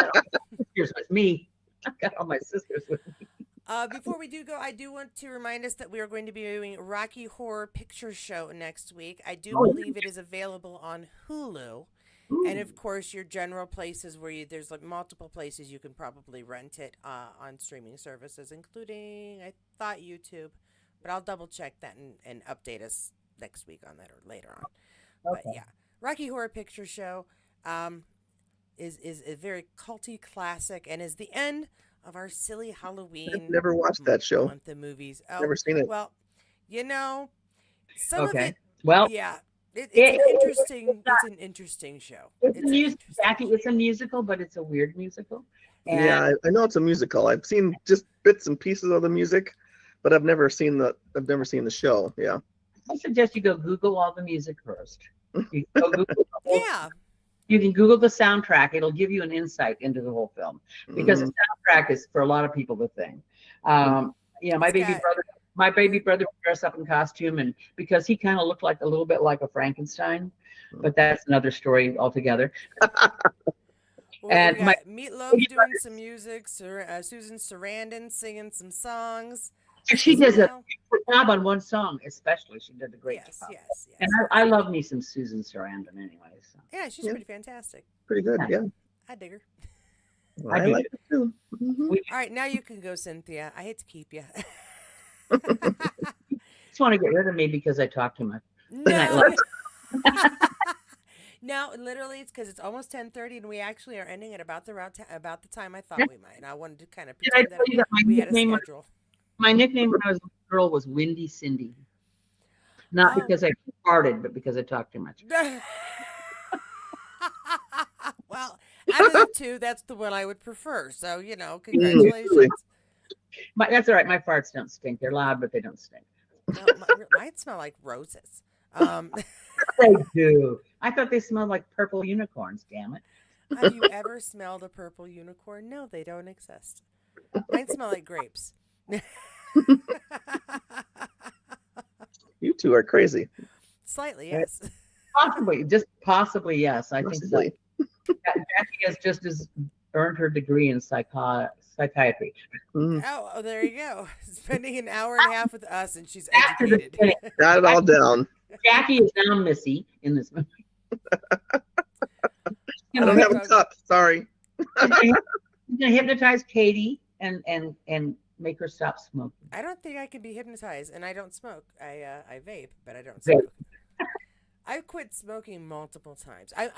sisters with me. I got all my sisters with me.
Before we do go, I do want to remind us that we are going to be doing Rocky Horror Picture Show next week. I do believe it is available on Hulu. Ooh. And of course, your general places where there's like multiple places you can probably rent it on streaming services, including, I thought, YouTube. But I'll double check that and update us next week on that or later on. Okay. But yeah, Rocky Horror Picture Show is a very culty classic and is the end of our silly Halloween.
I've never watched that show.
Month of movies. Oh,
never seen it.
Well, some of it.
Well,
yeah, it's an interesting show.
It's a musical, but it's a weird musical.
And yeah, I know it's a musical. I've seen just bits and pieces of the music, but I've never seen the show. Yeah.
I suggest you go Google all the music first. You go Google
yeah.
You can Google the soundtrack. It'll give you an insight into the whole film, because the soundtrack is, for a lot of people, the thing. My baby brother would dress up in costume, and because he kind of looked like a little bit like a Frankenstein, but that's another story altogether.
Well, and my Meatloaf doing some music, Susan Sarandon singing some songs.
She does a
Now,
good job on one song, especially. She did a great
yes,
job.
yes,
And
yes.
I love me some Susan Sarandon anyway. So.
Yeah, she's
Yeah.
pretty fantastic.
Pretty good. Yeah.
I dig her.
Well,
I
I
do
like it too. Mhm.
We
All right, now you can go, Cynthia. I hate to keep you.
just want to get rid of me because I talk too much.
No. No, literally, it's because it's almost 10:30, and we actually are ending at about about the time I thought we might. And I wanted to kind of
Did I
pretend
tell you that
we had a schedule.
my nickname when I was a girl was Windy Cindy? Not
Oh.
because I farted, but because I talked too much.
Well, out of the two, that's the one I would prefer. So, congratulations.
That's all right. My farts don't stink. They're loud, but they don't stink.
No, mine smell like roses.
They do. I thought they smelled like purple unicorns. Damn it!
Have you ever smelled a purple unicorn? No, they don't exist. Mine smell like grapes.
You two are crazy.
Slightly, yes.
Possibly, just possibly, yes. I think so.
Possibly.
Jackie has just as earned her degree in psychiatry.
Mhm.
Oh, there you go. Spending an hour and a half with us, and she's
After the
educated.
beginning,
Got it all down.
Jackie is now Missy in this movie.
I don't have a cup. Sorry.
He's gonna hypnotize Katie and make her stop smoking.
I don't think I can be hypnotized, and I don't smoke. I vape, but I don't
Vape.
smoke. I've quit smoking multiple times.